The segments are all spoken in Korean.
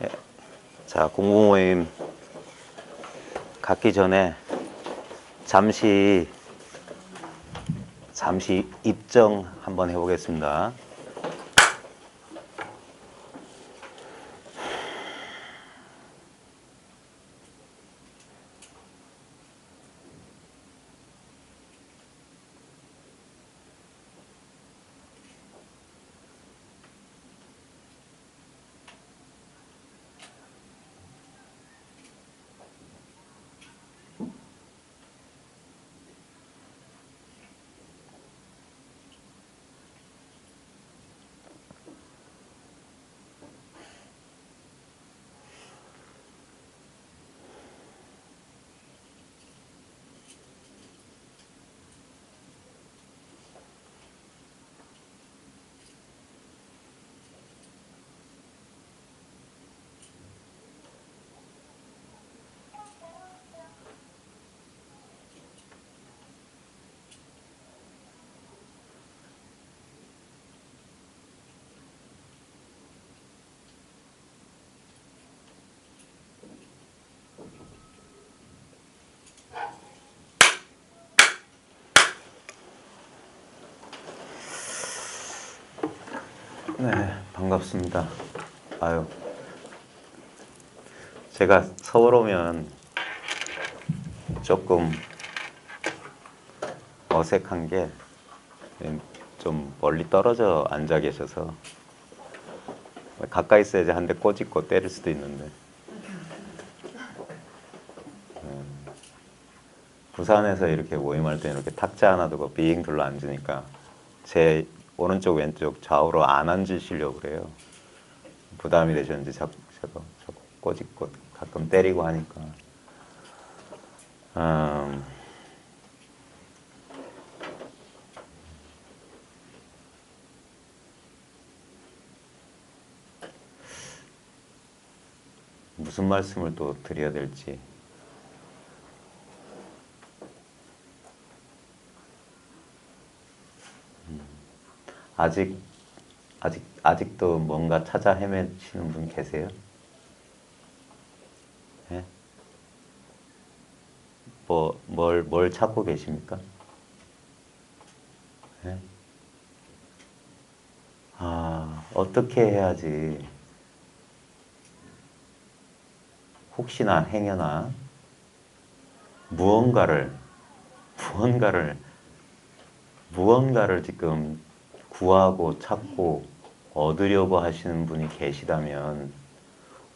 예, 자, 공부 모임 갖기 전에 잠시 입정 한번 해보겠습니다. 네, 반갑습니다. 아유, 제가 서울 오면 조금 어색한 게 좀 멀리 떨어져 앉아 계셔서 가까이 있어야지 한 대 꼬집고 때릴 수도 있는데 부산에서 이렇게 모임할 때 이렇게 탁자 하나 두고 빙 둘러 앉으니까 제 오른쪽 왼쪽 좌우로 안 앉으시려고 그래요. 부담이 되셨는지 자꾸 꼬집고 가끔 때리고 하니까 무슨 말씀을 또 드려야 될지 아직도 뭔가 찾아 헤매시는 분 계세요? 예? 뭘 찾고 계십니까? 예? 어떻게 해야지 혹시나 행여나 무언가를 무언가를 지금 구하고 찾고 얻으려고 하시는 분이 계시다면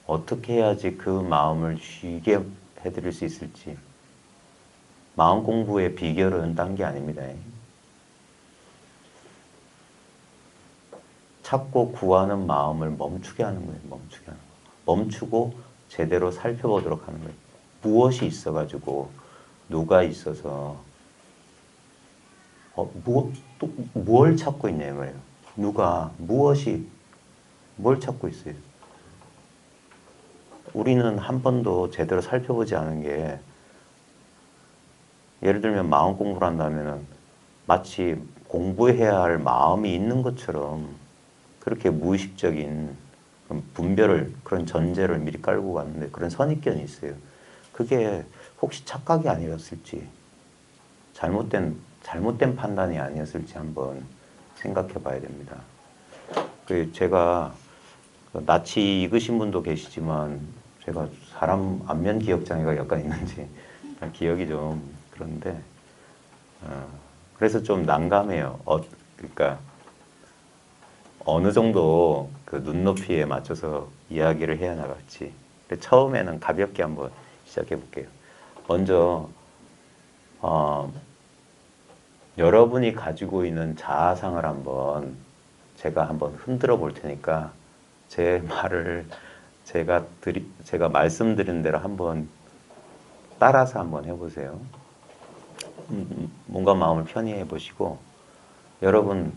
어떻게 해야지 그 마음을 쉬게 해드릴 수 있을지. 마음 공부의 비결은 딴 게 아닙니다. 찾고 구하는 마음을 멈추게 하는 거예요. 멈추게 하는 거예요. 멈추고 제대로 살펴보도록 하는 거예요. 무엇이 있어가지고 누가 있어서 또 뭘 찾고 있냐 이거예요. 누가 무엇이 뭘 찾고 있어요. 우리는 한 번도 제대로 살펴보지 않은 게 예를 들면 마음 공부를 한다면은 마치 공부해야 할 마음이 있는 것처럼 그렇게 무의식적인 분별을 그런 전제를 미리 깔고 갔는데 그런 선입견이 있어요. 그게 혹시 착각이 아니었을지 잘못된 판단이 아니었을지 한번 생각해 봐야 됩니다. 그 제가 낯이 익으신 분도 계시지만 제가 사람 안면 기억 장애가 약간 있는지 기억이 좀 그런데 그래서 좀 난감해요. 그러니까 어느 정도 그 눈높이에 맞춰서 이야기를 해야 나갈지. 처음에는 가볍게 한번 시작해 볼게요. 먼저 여러분이 가지고 있는 자아상을 제가 한번 흔들어 볼 테니까 제 말을 제가 말씀드린 대로 한번 따라서 한번 해보세요. 몸과 마음을 편히 해보시고 여러분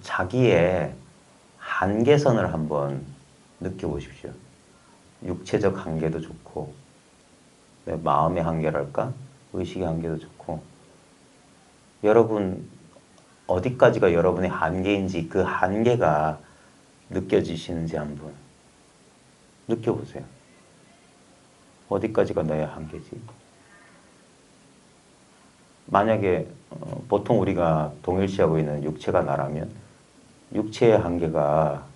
자기의 한계선을 한번 느껴보십시오. 육체적 한계도 좋고 내 마음의 한계랄까? 의식의 한계도 좋고 여러분 어디까지가 여러분의 한계인지 그 한계가 느껴지시는지 한번 느껴보세요. 어디까지가 나의 한계지? 만약에 보통 우리가 동일시하고 있는 육체가 나라면 육체의 한계가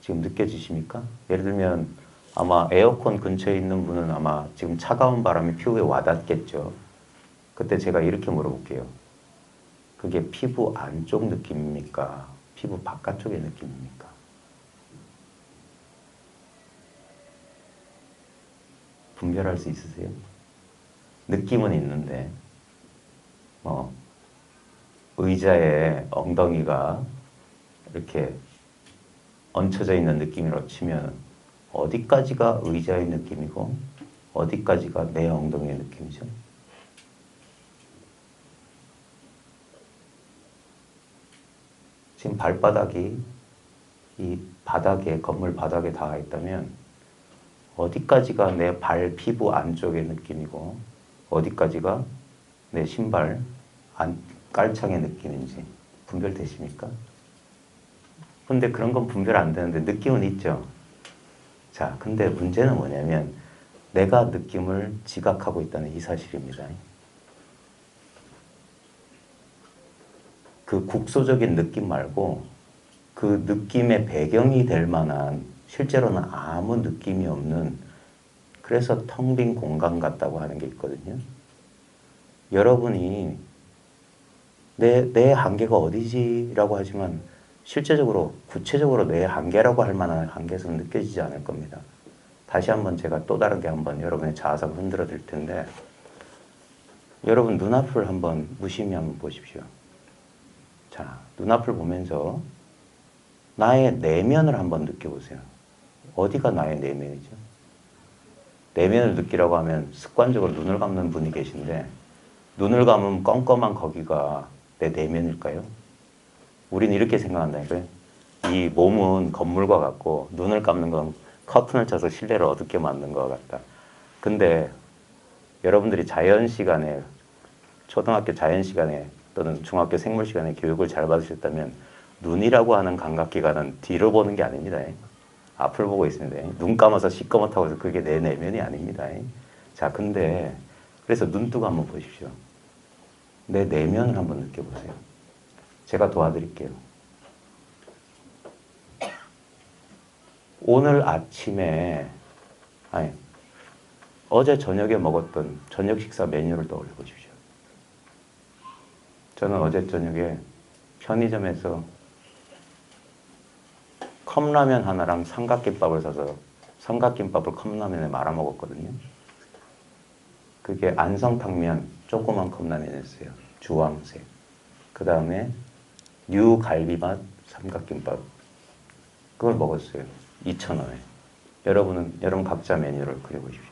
지금 느껴지십니까? 예를 들면 아마 에어컨 근처에 있는 분은 아마 지금 차가운 바람이 피부에 와닿겠죠. 그때 제가 이렇게 물어볼게요. 그게 피부 안쪽 느낌입니까? 피부 바깥쪽의 느낌입니까? 분별할 수 있으세요? 느낌은 있는데 의자에 엉덩이가 이렇게 얹혀져 있는 느낌으로 치면 어디까지가 의자의 느낌이고 어디까지가 내 엉덩이의 느낌이죠? 지금 발바닥이 이 바닥에, 건물 바닥에 닿아 있다면 어디까지가 내 발 피부 안쪽의 느낌이고 어디까지가 내 신발 깔창의 느낌인지 분별되십니까? 근데 그런 건 분별 안 되는데 느낌은 있죠. 자, 근데 문제는 뭐냐면 내가 느낌을 지각하고 있다는 이 사실입니다. 그 국소적인 느낌 말고 그 느낌의 배경이 될 만한 실제로는 아무 느낌이 없는 그래서 텅 빈 공간 같다고 하는 게 있거든요. 여러분이 내 한계가 어디지? 라고 하지만 실제적으로 구체적으로 내 한계라고 할 만한 한계는 느껴지지 않을 겁니다. 다시 한번 제가 또 다르게 한번 여러분의 자아상을 흔들어 드릴 텐데 여러분 눈앞을 한번 무심히 한번 보십시오. 자, 눈앞을 보면서 나의 내면을 한번 느껴보세요. 어디가 나의 내면이죠? 내면을 느끼라고 하면 습관적으로 눈을 감는 분이 계신데 눈을 감으면 껌껌한 거기가 내 내면일까요? 우리는 이렇게 생각한다니까요. 이 몸은 건물과 같고 눈을 감는 건 커튼을 쳐서 실내를 어둡게 만든 것 같다. 근데 여러분들이 자연 시간에 초등학교 자연 시간에 또는 중학교 생물 시간에 교육을 잘 받으셨다면 눈이라고 하는 감각기관은 뒤로 보는 게 아닙니다. 앞을 보고 있습니다. 눈 감아서 시꺼멓다고 해서 그게 내 내면이 아닙니다. 자, 근데 그래서 눈 뜨고 한번 보십시오. 내 내면을 한번 느껴보세요. 제가 도와드릴게요. 오늘 아침에 어제 저녁에 먹었던 저녁 식사 메뉴를 떠올려 보십시오. 저는 어제 저녁에 편의점에서 컵라면 하나랑 삼각김밥을 사서 삼각김밥을 컵라면에 말아 먹었거든요. 그게 안성탕면 조그만 컵라면이었어요. 주황색. 그 다음에 뉴갈비맛 삼각김밥. 그걸 먹었어요. 2,000원에. 여러분 각자 메뉴를 그려보십시오.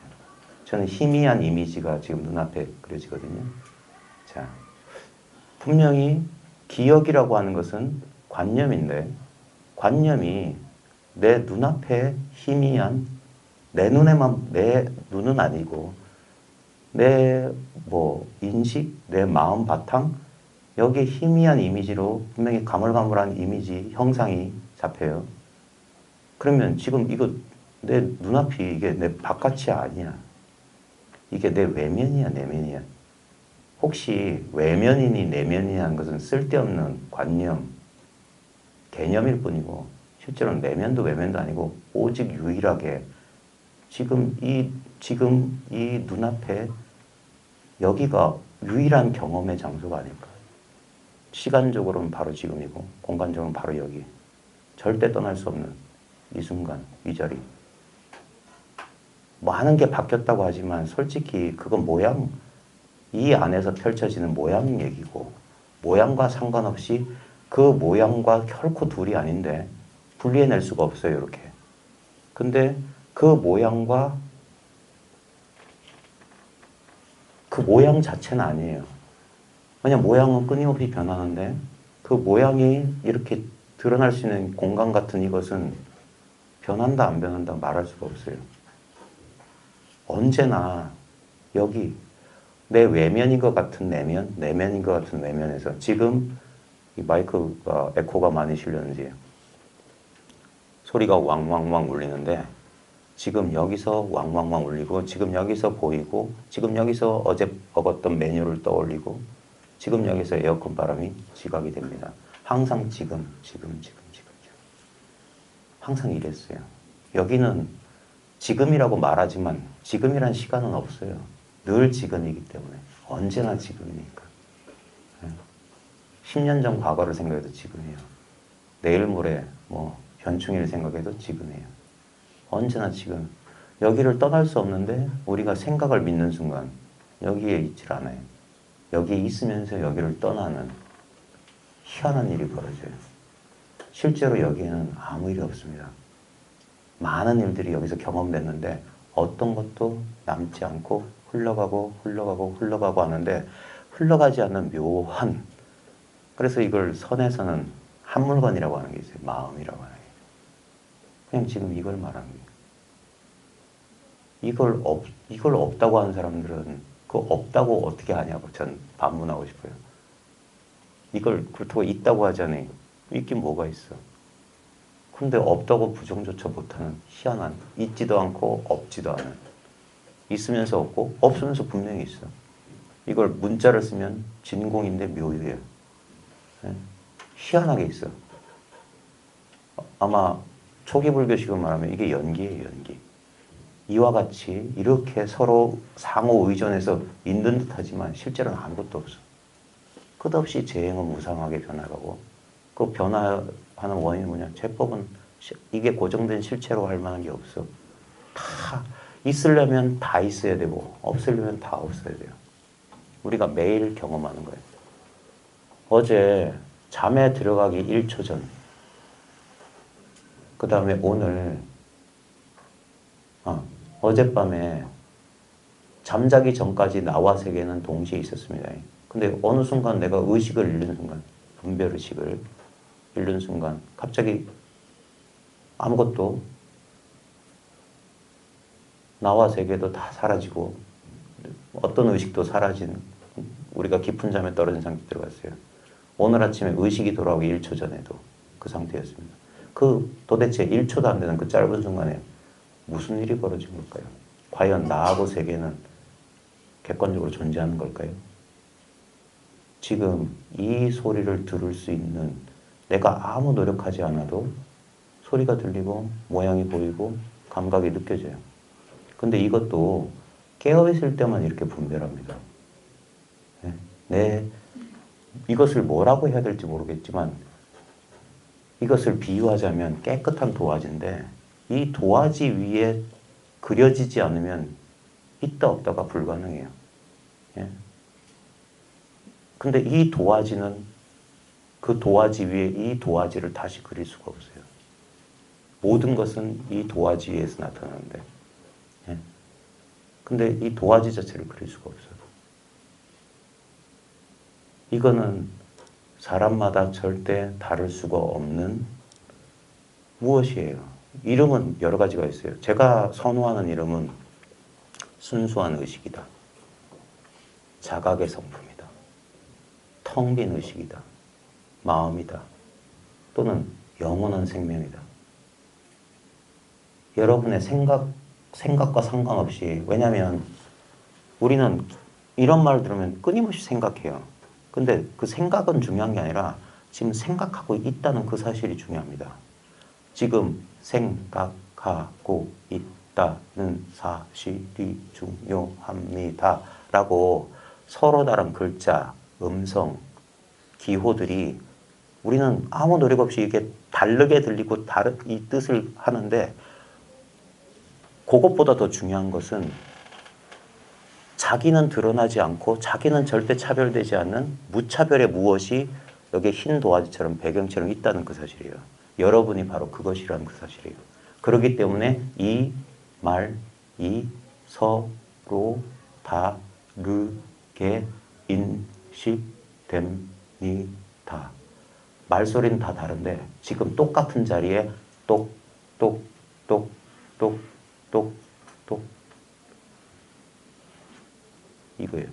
저는 희미한 이미지가 지금 눈앞에 그려지거든요. 자, 분명히 기억이라고 하는 것은 관념인데 관념이 내 눈앞에 희미한 내 눈은 아니고 내 인식, 내 마음 바탕 여기에 희미한 이미지로 분명히 가물가물한 이미지 형상이 잡혀요. 그러면 지금 이거 내 눈앞이 이게 내 바깥이 아니야. 이게 내 외면이야, 내면이야. 혹시 외면이니 내면이라는 것은 쓸데없는 관념, 개념일 뿐이고 실제로는 내면도 외면도 아니고 오직 유일하게 지금 이 눈앞에 여기가 유일한 경험의 장소가 아닐까. 시간적으로는 바로 지금이고 공간적으로는 바로 여기. 절대 떠날 수 없는 이 순간, 이 자리. 많은 게 바뀌었다고 하지만 솔직히 그건 이 안에서 펼쳐지는 모양 얘기고 모양과 상관없이 그 모양과 결코 둘이 아닌데 분리해낼 수가 없어요. 이렇게. 근데 그 모양과 그 모양 자체는 아니에요. 그냥 모양은 끊임없이 변하는데 그 모양이 이렇게 드러날 수 있는 공간 같은 이것은 변한다 안 변한다 말할 수가 없어요. 언제나 여기 내 외면인 것 같은 내면, 내면인 것 같은 외면에서 지금 이 마이크가 에코가 많이 실렸는지 소리가 왕왕왕 울리는데 지금 여기서 왕왕왕 울리고 지금 여기서 보이고 지금 여기서 어제 먹었던 메뉴를 떠올리고 지금 여기서 에어컨 바람이 지각이 됩니다. 항상 지금. 항상 이랬어요. 여기는 지금이라고 말하지만 지금이란 시간은 없어요. 늘 지금이기 때문에. 언제나 지금이니까. 10년 전 과거를 생각해도 지금이에요. 내일 모레 현충일 생각해도 지금이에요. 언제나 지금. 여기를 떠날 수 없는데 우리가 생각을 믿는 순간 여기에 있질 않아요. 여기에 있으면서 여기를 떠나는 희한한 일이 벌어져요. 실제로 여기에는 아무 일이 없습니다. 많은 일들이 여기서 경험됐는데 어떤 것도 남지 않고 흘러가고 하는데 흘러가지 않는 묘한, 그래서 이걸 선에서는 한 물건이라고 하는 게 있어요. 마음이라고 하는 게. 그냥 지금 이걸 말하는 거예요. 이걸 없다고 하는 사람들은 그 없다고 어떻게 하냐고 전 반문하고 싶어요. 이걸 그렇다고 있다고 하잖아요. 있긴 뭐가 있어. 근데 없다고 부정조차 못하는 희한한, 있지도 않고 없지도 않은, 있으면서 없고 없으면서 분명히 있어. 이걸 문자를 쓰면 진공인데 묘유예요. 희한하게 있어. 아마 초기 불교식으로 말하면 이게 연기예요, 연기. 이와 같이 이렇게 서로 상호 의존해서 있는 듯 하지만 실제로는 아무것도 없어. 끝없이 재행은 무상하게 변화가고, 그 변화하는 원인은 뭐냐? 제법은 이게 고정된 실체로 할 만한 게 없어. 다 있으려면 다 있어야 되고 없으려면 다 없어야 돼요. 우리가 매일 경험하는 거예요. 어제 잠에 들어가기 1초 전, 그 다음에 오늘 어젯밤에 잠자기 전까지 나와 세계는 동시에 있었습니다. 근데 어느 순간 내가 의식을 잃는 순간, 분별의식을 잃는 순간 갑자기 아무것도, 나와 세계도 다 사라지고 어떤 의식도 사라진, 우리가 깊은 잠에 떨어진 상태 들어갔어요. 오늘 아침에 의식이 돌아오기 1초 전에도 그 상태였습니다. 그 도대체 1초도 안 되는 그 짧은 순간에 무슨 일이 벌어진 걸까요? 과연 나하고 세계는 객관적으로 존재하는 걸까요? 지금 이 소리를 들을 수 있는, 내가 아무 노력하지 않아도 소리가 들리고 모양이 보이고 감각이 느껴져요. 근데 이것도 깨어있을 때만 이렇게 분별합니다. 이것을 뭐라고 해야 될지 모르겠지만 이것을 비유하자면 깨끗한 도화지인데 이 도화지 위에 그려지지 않으면 있다 없다가 불가능해요. 근데 이 도화지는 그 도화지 위에 이 도화지를 다시 그릴 수가 없어요. 모든 것은 이 도화지 위에서 나타나는데, 근데 이 도화지 자체를 그릴 수가 없어요. 이거는 사람마다 절대 다를 수가 없는 무엇이에요. 이름은 여러 가지가 있어요. 제가 선호하는 이름은 순수한 의식이다. 자각의 성품이다. 텅 빈 의식이다. 마음이다. 또는 영원한 생명이다. 여러분의 생각과 상관없이, 왜냐하면 우리는 이런 말을 들으면 끊임없이 생각해요. 근데 그 생각은 중요한 게 아니라 지금 생각하고 있다는 그 사실이 중요합니다. 지금 생각하고 있다는 사실이 중요합니다. 라고 서로 다른 글자, 음성, 기호들이 우리는 아무 노력 없이 이게 다르게 들리고 다른 이 뜻을 하는데, 그것보다 더 중요한 것은 자기는 드러나지 않고 자기는 절대 차별되지 않는 무차별의 무엇이 여기에 흰 도화지처럼 배경처럼 있다는 그 사실이에요. 여러분이 바로 그것이라는 그 사실이에요. 그렇기 때문에 이 말이 서로 다르게 인식됩니다. 말소리는 다 다른데 지금 똑같은 자리에 똑똑똑똑똑똑 이거예요.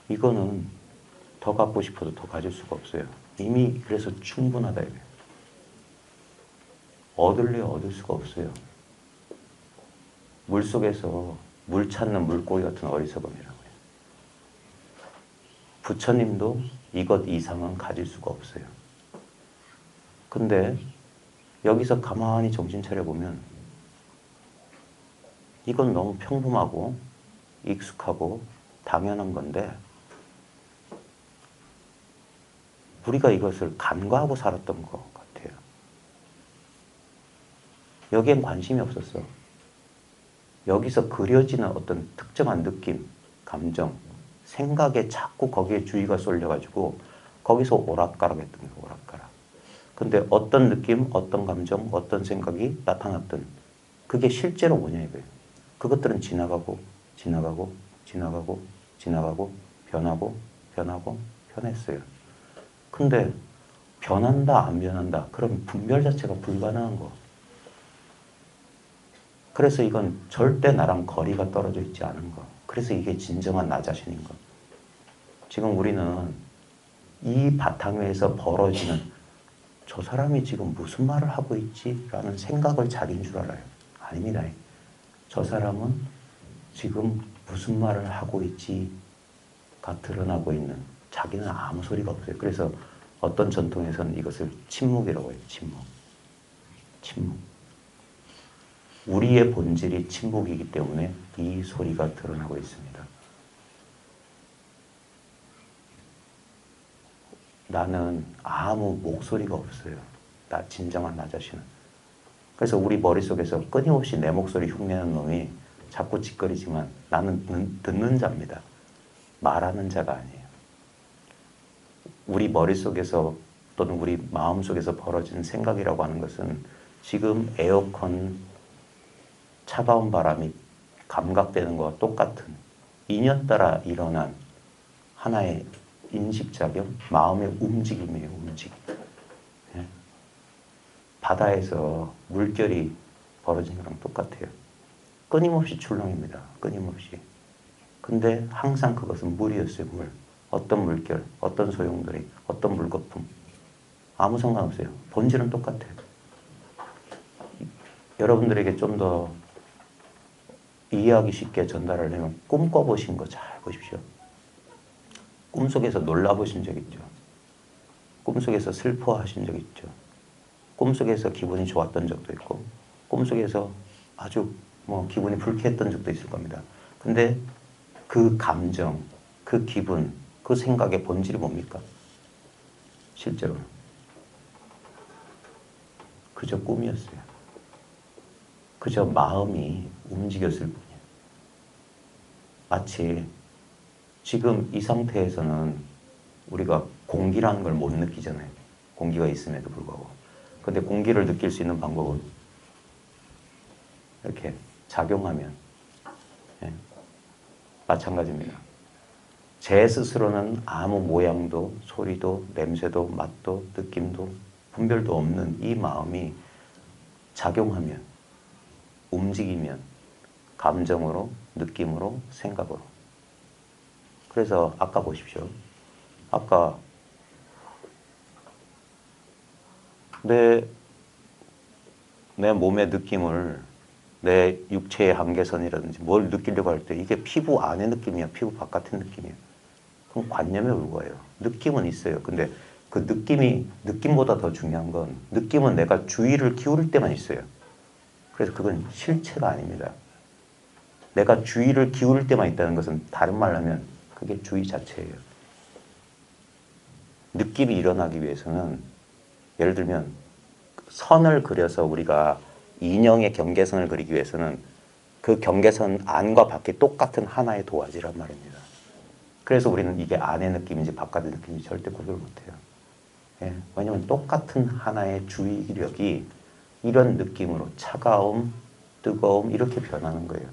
이거는 더 갖고 싶어도 더 가질 수가 없어요. 이미 그래서 충분하다 이거예요. 얻을 수가 없어요. 물속에서 물 찾는 물고기 같은 어리석음이라고요. 부처님도 이것 이상은 가질 수가 없어요. 근데 여기서 가만히 정신 차려보면 이건 너무 평범하고 익숙하고 당연한 건데 우리가 이것을 간과하고 살았던 것 같아요. 여기엔 관심이 없었어. 여기서 그려지는 어떤 특정한 느낌, 감정, 생각에 자꾸 거기에 주의가 쏠려가지고 거기서 오락가락 했던 거예요. 오락가락. 근데 어떤 느낌, 어떤 감정, 어떤 생각이 나타났든 그게 실제로 뭐냐 이거예요. 그것들은 지나가고 지나가고 지나가고 지나가고 변하고 변하고 변했어요. 근데 변한다 안 변한다 그럼 분별 자체가 불가능한 거. 그래서 이건 절대 나랑 거리가 떨어져 있지 않은 거. 그래서 이게 진정한 나 자신인 거. 지금 우리는 이 바탕 위에서 벌어지는 저 사람이 지금 무슨 말을 하고 있지? 라는 생각을 자기인 줄 알아요. 아닙니다. 저 사람은 지금 무슨 말을 하고 있지가 드러나고 있는 자기는 아무 소리가 없어요. 그래서 어떤 전통에서는 이것을 침묵이라고 해요. 침묵. 침묵. 우리의 본질이 침묵이기 때문에 이 소리가 드러나고 있습니다. 나는 아무 목소리가 없어요. 나 진정한 나 자신은. 그래서 우리 머릿속에서 끊임없이 내 목소리 흉내내는 놈이 자꾸 짓거리지만 나는 듣는 자입니다. 말하는 자가 아니에요. 우리 머릿속에서 또는 우리 마음속에서 벌어진 생각이라고 하는 것은 지금 에어컨 차가운 바람이 감각되는 것과 똑같은 인연 따라 일어난 하나의 인식작용, 마음의 움직임이에요. 움직임. 예? 바다에서 물결이 벌어지는 거랑 똑같아요. 끊임없이 출렁입니다. 끊임없이. 근데 항상 그것은 물이었어요. 물. 어떤 물결, 어떤 소용돌이, 어떤 물거품. 아무 상관없어요. 본질은 똑같아요. 여러분들에게 좀 더 이해하기 쉽게 전달하려면 꿈 꿔보신 거 잘 보십시오. 꿈속에서 놀라보신 적 있죠. 꿈속에서 슬퍼하신 적 있죠. 꿈속에서 기분이 좋았던 적도 있고 꿈속에서 아주 기분이 불쾌했던 적도 있을 겁니다. 근데 그 감정, 그 기분, 그 생각의 본질이 뭡니까? 실제로는 그저 꿈이었어요. 그저 마음이 움직였을 뿐이에요. 마치 지금 이 상태에서는 우리가 공기라는 걸 못 느끼잖아요. 공기가 있음에도 불구하고. 근데 공기를 느낄 수 있는 방법은 이렇게 작용하면 마찬가지입니다. 제 스스로는 아무 모양도 소리도 냄새도 맛도 느낌도 분별도 없는 이 마음이 작용하면 움직이면 감정으로 느낌으로 생각으로. 그래서 아까 보십시오. 아까 내 몸의 느낌을 내 육체의 한계선이라든지 뭘 느끼려고 할 때 이게 피부 안의 느낌이야, 피부 바깥의 느낌이야. 그럼 관념에 불과해요. 느낌은 있어요. 근데 그 느낌보다 더 중요한 건 느낌은 내가 주의를 기울일 때만 있어요. 그래서 그건 실체가 아닙니다. 내가 주의를 기울일 때만 있다는 것은 다른 말로 하면 그게 주의 자체예요. 느낌이 일어나기 위해서는 예를 들면 선을 그려서 우리가 인형의 경계선을 그리기 위해서는 그 경계선 안과 밖이 똑같은 하나의 도화지란 말입니다. 그래서 우리는 이게 안의 느낌인지 바깥의 느낌인지 절대 구별 못해요. 예, 왜냐하면 똑같은 하나의 주의력이 이런 느낌으로 차가움, 뜨거움 이렇게 변하는 거예요.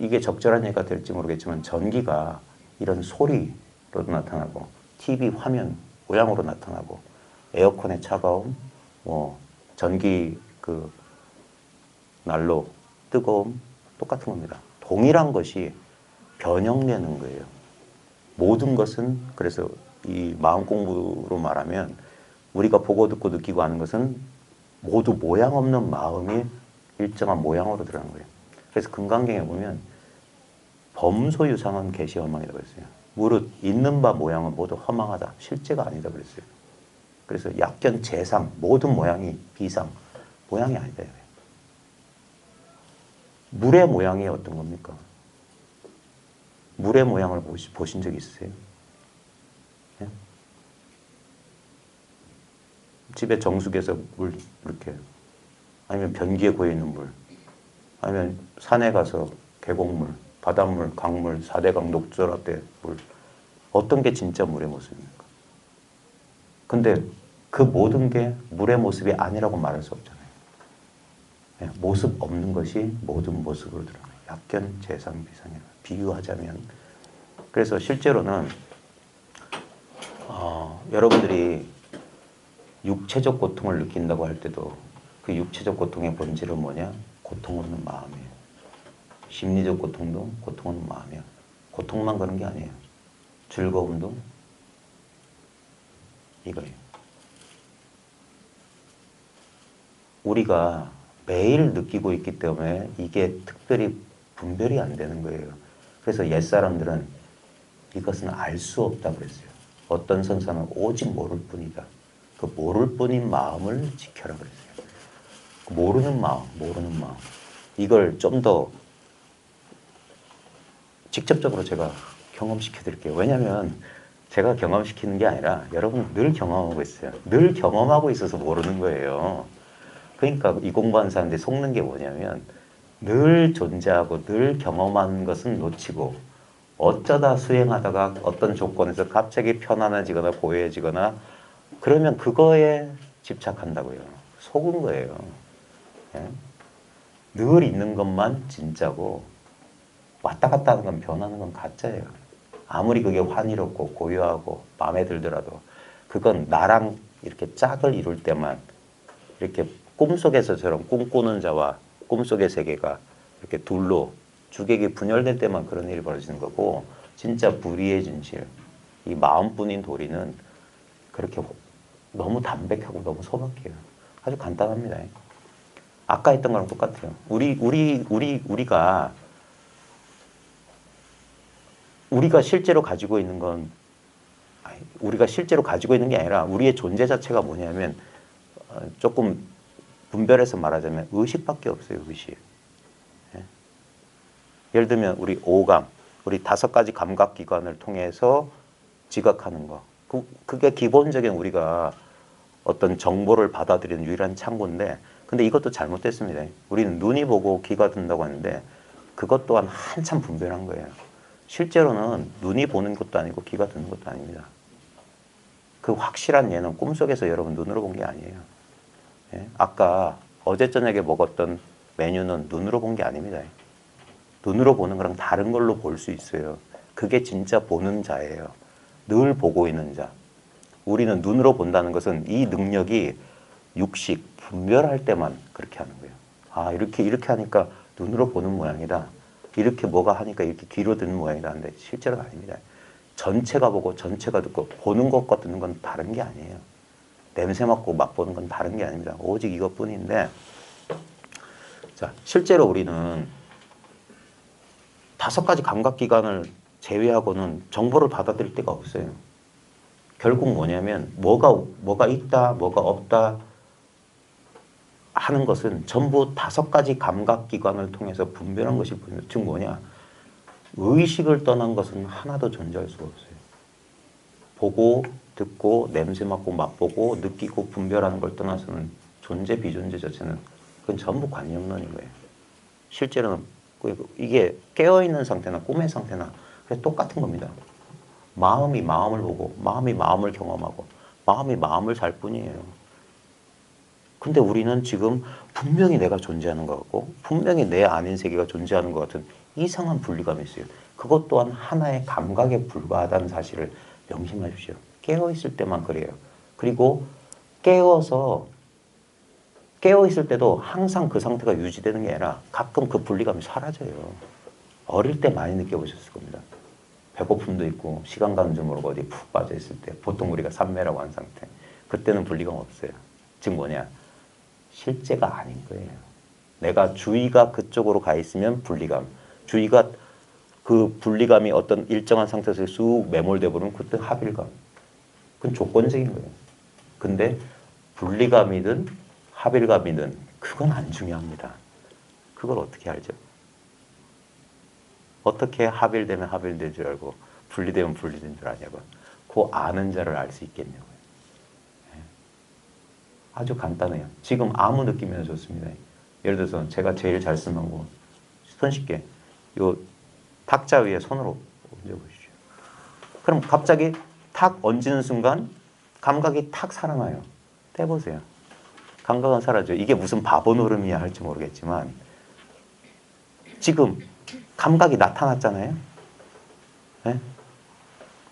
이게 적절한 얘기가 될지 모르겠지만 전기가 이런 소리로도 나타나고 TV 화면 모양으로 나타나고 에어컨의 차가움, 전기 난로 뜨거움 똑같은 겁니다. 동일한 것이 변형되는 거예요. 모든 것은 그래서 이 마음 공부로 말하면 우리가 보고 듣고 느끼고 하는 것은 모두 모양 없는 마음이 일정한 모양으로 들어가는 거예요. 그래서 금강경에 보면 범소유상은 계시허망이라고 했어요. 무릇 있는 바 모양은 모두 허망하다. 실제가 아니다 그랬어요. 그래서 약견 재상 모든 모양이 비상 모양이 아니다. 물의 모양이 어떤 겁니까? 물의 모양을 보신 적 있으세요? 예? 집에 정수기에서 물 이렇게 아니면 변기에 고여있는 물 아니면 산에 가서 계곡물, 바닷물, 강물, 4대강 녹조라대 물 어떤 게 진짜 물의 모습입니까? 근데 그 모든 게 물의 모습이 아니라고 말할 수 없잖아요. 예, 모습 없는 것이 모든 모습으로 드러나요. 약견 재상 비상이라 비유하자면 그래서 실제로는 여러분들이 육체적 고통을 느낀다고 할 때도 그 육체적 고통의 본질은 뭐냐? 고통 없는 마음이에요. 심리적 고통도 고통 없는 마음이에요. 고통만 그런 게 아니에요. 즐거움도 이거예요. 우리가 매일 느끼고 있기 때문에 이게 특별히 분별이 안 되는 거예요. 그래서 옛사람들은 이것은 알 수 없다 그랬어요. 어떤 선사는 오직 모를 뿐이다. 그 모를 뿐인 마음을 지켜라 그랬어요. 모르는 마음. 이걸 좀 더 직접적으로 제가 경험시켜 드릴게요. 왜냐하면 제가 경험시키는 게 아니라 여러분 늘 경험하고 있어요. 늘 경험하고 있어서 모르는 거예요. 그러니까 이 공부하는 사람들이 속는 게 뭐냐면 늘 존재하고 늘 경험한 것은 놓치고 어쩌다 수행하다가 어떤 조건에서 갑자기 편안해지거나 고요해지거나 그러면 그거에 집착한다고요. 속은 거예요. 예? 늘 있는 것만 진짜고 왔다 갔다 하는 건 변하는 건 가짜예요. 아무리 그게 환희롭고 고요하고 마음에 들더라도 그건 나랑 이렇게 짝을 이룰 때만 이렇게 꿈속에서처럼 꿈꾸는 자와 꿈속의 세계가 이렇게 둘로 주객이 분열될 때만 그런 일이 벌어지는 거고 진짜 불의의 진실, 이 마음뿐인 도리는 그렇게 너무 담백하고 너무 소박해요. 아주 간단합니다. 아까 했던 거랑 똑같아요. 우리가 실제로 가지고 있는 건 우리가 실제로 가지고 있는 게 아니라 우리의 존재 자체가 뭐냐면 조금 분별해서 말하자면 의식밖에 없어요. 의식. 예? 예를 들면 우리 오감, 우리 5가지 감각기관을 통해서 지각하는 거. 그게 기본적인 우리가 어떤 정보를 받아들이는 유일한 창구인데 근데 이것도 잘못됐습니다. 우리는 눈이 보고 귀가 듣는다고 하는데 그것 또한 한참 분별한 거예요. 실제로는 눈이 보는 것도 아니고 귀가 듣는 것도 아닙니다. 그 확실한 예는 꿈속에서 여러분 눈으로 본 게 아니에요. 예? 아까 어제 저녁에 먹었던 메뉴는 눈으로 본 게 아닙니다. 눈으로 보는 거랑 다른 걸로 볼 수 있어요. 그게 진짜 보는 자예요. 늘 보고 있는 자. 우리는 눈으로 본다는 것은 이 능력이 육식, 분별할 때만 그렇게 하는 거예요. 아, 이렇게 하니까 눈으로 보는 모양이다. 이렇게 뭐가 하니까 이렇게 귀로 듣는 모양이다. 하는데 실제로는 아닙니다. 전체가 보고 전체가 듣고 보는 것과 듣는 건 다른 게 아니에요. 냄새 맡고 맛보는 건 다른 게 아닙니다. 오직 이것뿐인데 자, 실제로 우리는 5가지 감각기관을 제외하고는 정보를 받아들일 데가 없어요. 결국 뭐냐면 뭐가 있다, 뭐가 없다 하는 것은 전부 5가지 감각기관을 통해서 분별한 것일 뿐입니다. 즉 뭐냐? 의식을 떠난 것은 하나도 존재할 수가 없어요. 보고, 듣고, 냄새 맡고, 맛보고, 느끼고, 분별하는 걸 떠나서는 존재, 비존재 자체는 그건 전부 관념론인 거예요. 실제로는 이게 깨어있는 상태나 꿈의 상태나 똑같은 겁니다. 마음이 마음을 보고, 마음이 마음을 경험하고, 마음이 마음을 살 뿐이에요. 근데 우리는 지금 분명히 내가 존재하는 것 같고 분명히 내 아닌 세계가 존재하는 것 같은 이상한 분리감이 있어요. 그것 또한 하나의 감각에 불과하다는 사실을 명심하십시오. 깨어있을 때만 그래요. 그리고 깨어있을 때도 항상 그 상태가 유지되는 게 아니라 가끔 그 분리감이 사라져요. 어릴 때 많이 느껴보셨을 겁니다. 배고픔도 있고 시간 가는 줄 모르고 어디 푹 빠져있을 때 보통 우리가 삼매라고 하는 상태. 그때는 분리감 없어요. 즉 뭐냐? 실제가 아닌 거예요. 내가 주의가 그쪽으로 가 있으면 분리감, 주의가 그 분리감이 어떤 일정한 상태에서 쑥 매몰돼 버리면 그때 합일감. 그건 조건적인 거예요. 근데 분리감이든 합일감이든 그건 안 중요합니다. 그걸 어떻게 알죠? 어떻게 합일되면 합일된 줄 알고 분리되면 분리된 줄 아냐고. 그 아는 자를 알 수 있겠냐고요. 아주 간단해요. 지금 아무 느낌이나 좋습니다. 예를 들어서 제가 제일 잘 쓰는 방법, 손쉽게 요 탁자 위에 손으로 얹어보시죠. 그럼 갑자기 탁 얹는 순간 감각이 탁 살아나요. 떼보세요. 감각은 사라져요. 이게 무슨 바보 노름이야 할지 모르겠지만 지금 감각이 나타났잖아요. 네?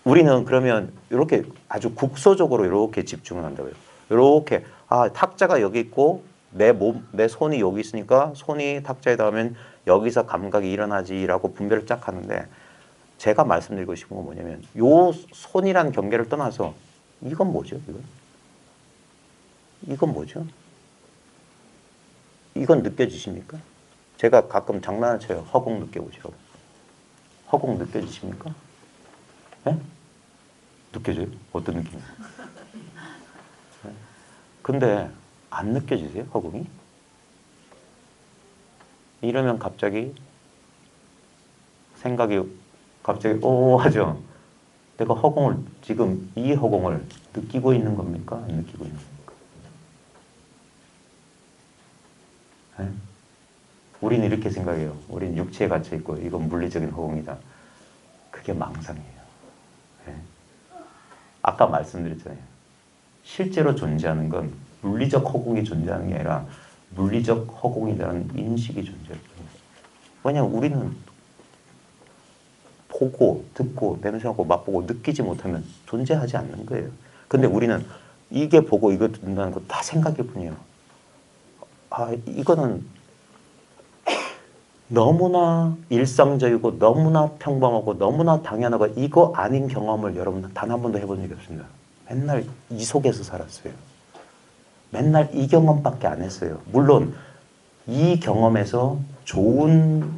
우리는 그러면 이렇게 아주 국소적으로 이렇게 집중을 한다고요. 이렇게 탁자가 여기 있고 내 손이 여기 있으니까 손이 탁자에 닿으면 여기서 감각이 일어나지라고 분별을 쫙 하는데 제가 말씀드리고 싶은 건 뭐냐면 요 손이란 경계를 떠나서 이건 뭐죠? 이건 뭐죠? 이건 느껴지십니까? 제가 가끔 장난을 쳐요. 허공 느껴보시라고. 허공 느껴지십니까? 네? 느껴져요? 어떤 느낌이에요? 네? 근데 안 느껴지세요? 허공이? 이러면 갑자기 생각이 갑자기 하죠. 내가 허공을 지금 이 허공을 느끼고 있는 겁니까? 안 느끼고 있는 겁니까? 네? 우리는 이렇게 생각해요. 우리는 육체에 갇혀 있고 이건 물리적인 허공이다. 그게 망상이에요. 네? 아까 말씀드렸잖아요. 실제로 존재하는 건 물리적 허공이 존재하는 게 아니라 물리적 허공이라는 인식이 존재해요. 왜냐하면 우리는 보고, 듣고, 냄새하고, 맛보고, 느끼지 못하면 존재하지 않는 거예요. 근데 우리는 이게 보고, 이거 듣는다는 거 다 생각일 뿐이에요. 이거는 너무나 일상적이고, 너무나 평범하고, 너무나 당연하고, 이거 아닌 경험을 여러분 단 한 번도 해본 적이 없습니다. 맨날 이 속에서 살았어요. 맨날 이 경험밖에 안 했어요. 물론 이 경험에서 좋은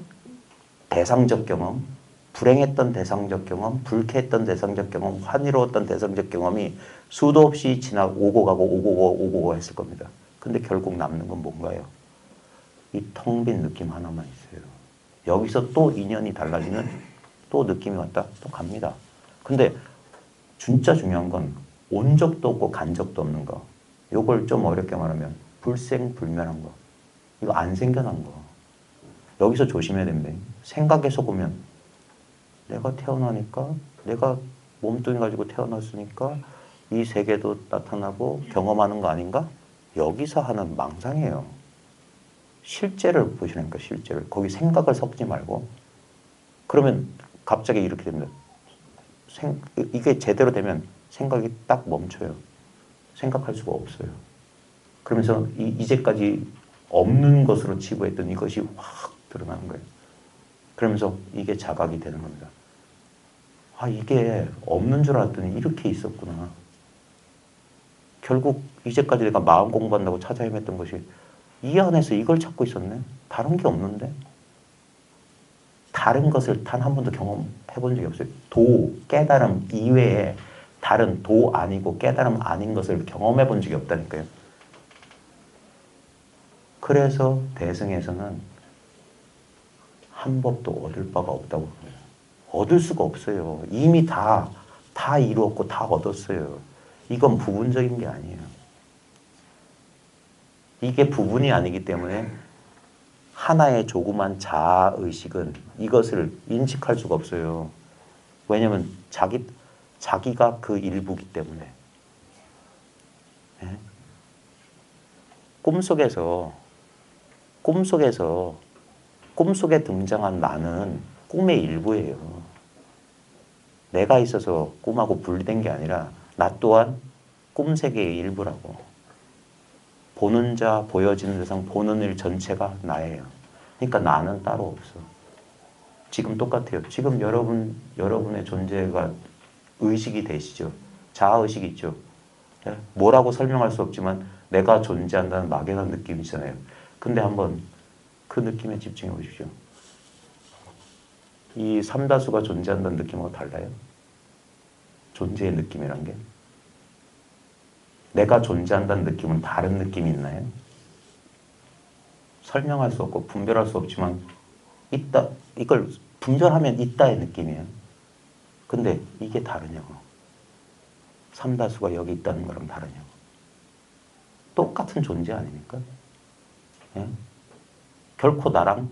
대상적 경험, 불행했던 대상적 경험, 불쾌했던 대상적 경험, 환희로웠던 대상적 경험이 수도 없이 오고 가고 오고 가고 오고 가고 했을 겁니다. 근데 결국 남는 건 뭔가요? 이 텅 빈 느낌 하나만 있어요. 여기서 또 인연이 달라지면 또 느낌이 왔다 또 갑니다. 근데 진짜 중요한 건 온 적도 없고 간 적도 없는 거. 요걸 좀 어렵게 말하면 불생불멸한 거. 이거 안 생겨난 거. 여기서 조심해야 됩니다. 생각에서 보면 내가 태어나니까 내가 몸뚱이 가지고 태어났으니까 이 세계도 나타나고 경험하는 거 아닌가? 여기서 하는 망상이에요. 실제를 보시라니까 실제를. 거기 생각을 섞지 말고. 그러면 갑자기 이렇게 됩니다. 이게 제대로 되면 생각이 딱 멈춰요. 생각할 수가 없어요. 그러면서 이제까지 없는 것으로 치부했던 이것이 확 드러나는 거예요. 그러면서 이게 자각이 되는 겁니다. 이게 없는 줄 알았더니 이렇게 있었구나. 결국 이제까지 내가 마음 공부한다고 찾아 헤맸던 것이 이 안에서 이걸 찾고 있었네. 다른 게 없는데. 다른 것을 단 한 번도 경험해 본 적이 없어요. 깨달음 이외에 다른 아니고 깨달음 아닌 것을 경험해 본 적이 없다니까요. 그래서 대승에서는 한 법도 얻을 바가 없다고 그래요. 얻을 수가 없어요. 이미 다 이루었고 다 얻었어요. 이건 부분적인 게 아니에요. 이게 부분이 아니기 때문에 하나의 조그만 자아의식은 이것을 인식할 수가 없어요. 왜냐하면 자기가 그 일부기 때문에. 네? 꿈속에 등장한 나는 꿈의 일부예요. 내가 있어서 꿈하고 분리된 게 아니라 나 또한 꿈 세계의 일부라고. 보는 자, 보여지는 대상, 보는 일 전체가 나예요. 그러니까 나는 따로 없어. 지금 똑같아요. 지금 여러분의 존재가 의식이 되시죠. 자아의식이 있죠. 뭐라고 설명할 수 없지만 내가 존재한다는 막연한 느낌이잖아요. 근데 한번 그 느낌에 집중해 보십시오. 이 삼다수가 존재한다는 느낌하고 달라요? 존재의 느낌이란 게? 내가 존재한다는 느낌은 다른 느낌이 있나요? 설명할 수 없고 분별할 수 없지만 있다, 이걸 분별하면 있다의 느낌이에요. 근데 이게 다르냐고. 삼다수가 여기 있다는 거랑 다르냐고. 똑같은 존재 아닙니까? 예? 결코 나랑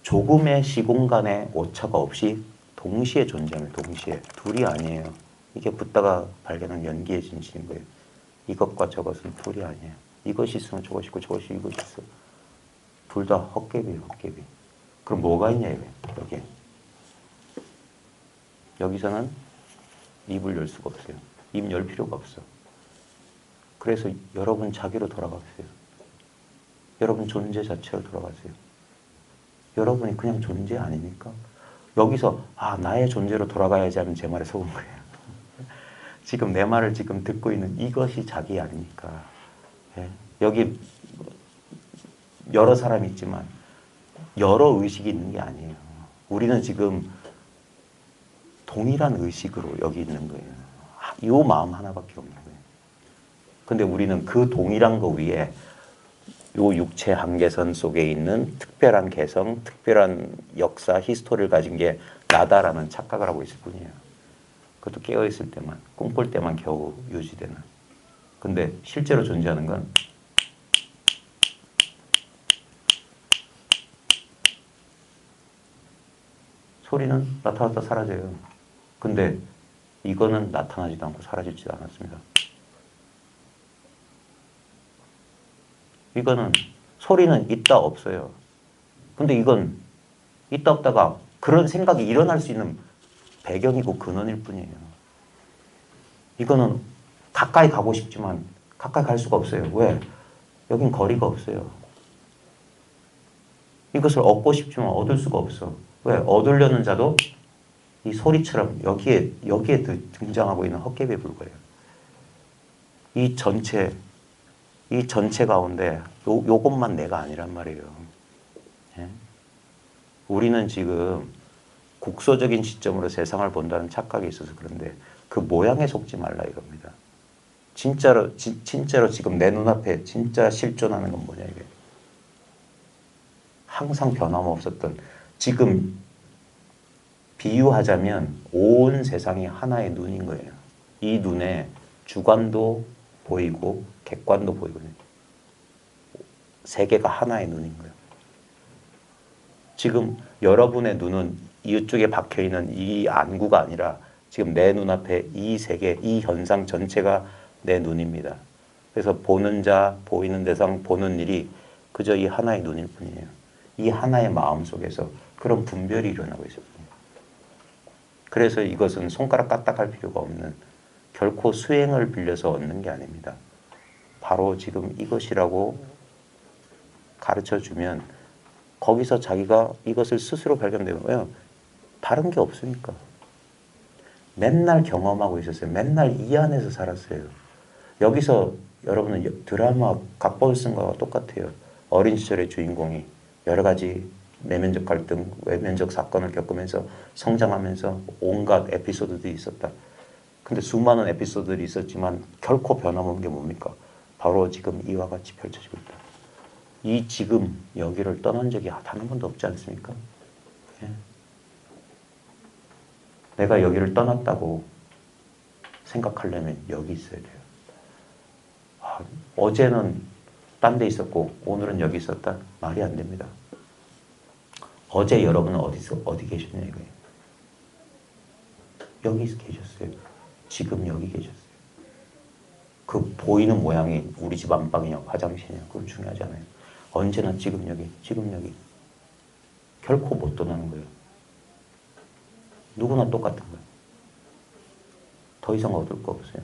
조금의 시공간의 오차가 없이 동시에 존재합니다. 동시에. 둘이 아니에요. 이게 붓다가 발견한 연기의 진실인 거예요. 이것과 저것은 둘이 아니에요. 이것이 있으면 저것이 있고 저것이 이것이 있어. 둘 다 헛개비예요. 헛개비. 그럼 뭐가 있냐 이거예요. 여기에. 여기서는 입을 열 수가 없어요. 입 열 필요가 없어. 그래서 여러분 자기로 돌아가세요. 여러분 존재 자체로 돌아가세요. 여러분이 그냥 존재 아닙니까? 여기서 나의 존재로 돌아가야지 하면 제 말에 속은 거예요. 지금 내 말을 지금 듣고 있는 이것이 자기 아닙니까? 예? 여기 여러 사람이 있지만 여러 의식이 있는 게 아니에요. 우리는 지금 동일한 의식으로 여기 있는 거예요. 이 마음 하나밖에 없는 거예요. 근데 우리는 그 동일한 거 위에 요 육체 한계선 속에 있는 특별한 개성, 특별한 역사, 히스토리를 가진 게 나다라는 착각을 하고 있을 뿐이에요. 그것도 깨어있을 때만, 꿈꿀 때만 겨우 유지되는. 근데 실제로 존재하는 건 소리는 나타났다 사라져요. 근데 이거는 나타나지도 않고 사라지지도 않았습니다. 이거는 소리는 있다 없어요. 근데 이건 있다 없다가 그런 생각이 일어날 수 있는 배경이고 근원일 뿐이에요. 이거는 가까이 가고 싶지만 가까이 갈 수가 없어요. 왜? 여긴 거리가 없어요. 이것을 얻고 싶지만 얻을 수가 없어. 왜? 얻으려는 자도 이 소리처럼 여기에 등장하고 있는 헛개비에 불과해요. 이 전체 가운데 요것만 내가 아니란 말이에요. 예? 우리는 지금 국소적인 시점으로 세상을 본다는 착각이 있어서 그런데 그 모양에 속지 말라 이겁니다. 진짜로 지금 내 눈앞에 진짜 실존하는 건 뭐냐 이게. 항상 변함없었던 지금 비유하자면 온 세상이 하나의 눈인 거예요. 이 눈에 주관도 보이고 객관도 보이거든요. 세계가 하나의 눈인 거예요. 지금 여러분의 눈은 이쪽에 박혀있는 이 안구가 아니라 지금 내 눈앞에 이 세계, 이 현상 전체가 내 눈입니다. 그래서 보는 자, 보이는 대상, 보는 일이 그저 이 하나의 눈일 뿐이에요. 이 하나의 마음 속에서 그런 분별이 일어나고 있어요. 그래서 이것은 손가락 까딱할 필요가 없는 결코 수행을 빌려서 얻는 게 아닙니다. 바로 지금 이것이라고 가르쳐주면 거기서 자기가 이것을 스스로 발견되면 왜요? 다른 게 없으니까. 맨날 경험하고 있었어요. 맨날 이 안에서 살았어요. 여기서 여러분은 드라마 갑볼슨과 똑같아요. 어린 시절의 주인공이 여러 가지 내면적 갈등, 외면적 사건을 겪으면서 성장하면서 온갖 에피소드들이 있었다. 근데 수많은 에피소드들이 있었지만 결코 변함없는 게 뭡니까? 바로 지금 이와 같이 펼쳐지고 있다. 이 지금 여기를 떠난 적이 단 한 번도 없지 않습니까? 예. 내가 여기를 떠났다고 생각하려면 여기 있어야 돼요. 어제는 딴 데 있었고 오늘은 여기 있었다? 말이 안 됩니다. 어제 여러분은 어디 계셨냐 이거예요. 여기 계셨어요. 지금 여기 계셨어요. 그 보이는 모양이 우리 집 안방이냐 화장실이냐 그건 중요하지 않아요. 언제나 지금 여기. 결코 못 떠나는 거예요. 누구나 똑같은 거예요. 더 이상 얻을 거 없어요.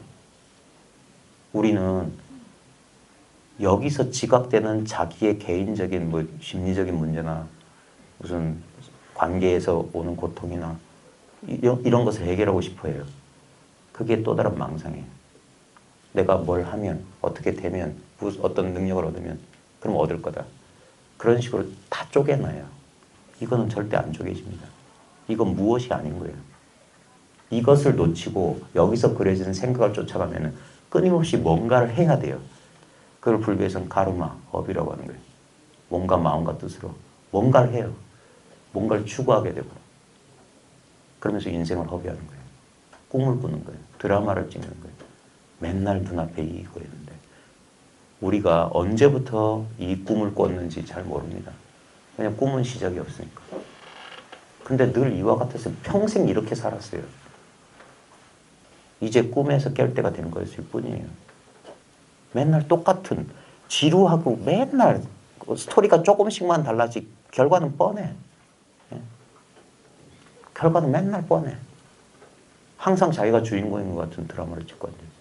우리는 여기서 지각되는 자기의 개인적인 심리적인 문제나 무슨 관계에서 오는 고통이나 이런 것을 해결하고 싶어 해요. 그게 또 다른 망상이에요. 내가 뭘 하면, 어떻게 되면, 어떤 능력을 얻으면, 그럼 얻을 거다. 그런 식으로 다 쪼개놔요. 이거는 절대 안 쪼개집니다. 이건 무엇이 아닌 거예요. 이것을 놓치고 여기서 그려지는 생각을 쫓아가면 끊임없이 뭔가를 해야 돼요. 그걸 불교에서는 가르마, 업이라고 하는 거예요. 몸과 마음과 뜻으로 뭔가를 해요. 뭔가를 추구하게 되고 그러면서 인생을 허비하는 거예요. 꿈을 꾸는 거예요. 드라마를 찍는 거예요. 맨날 눈앞에 이거였는데 우리가 언제부터 이 꿈을 꿨는지 잘 모릅니다. 그냥 꿈은 시작이 없으니까. 근데 늘 이와 같아서 평생 이렇게 살았어요. 이제 꿈에서 깰 때가 된 거였을 뿐이에요. 맨날 똑같은 지루하고 맨날 스토리가 조금씩만 달라지 결과는 뻔해. 결과는 맨날 뻔해. 항상 자기가 주인공인 것 같은 드라마를 찍고 앉아있어요.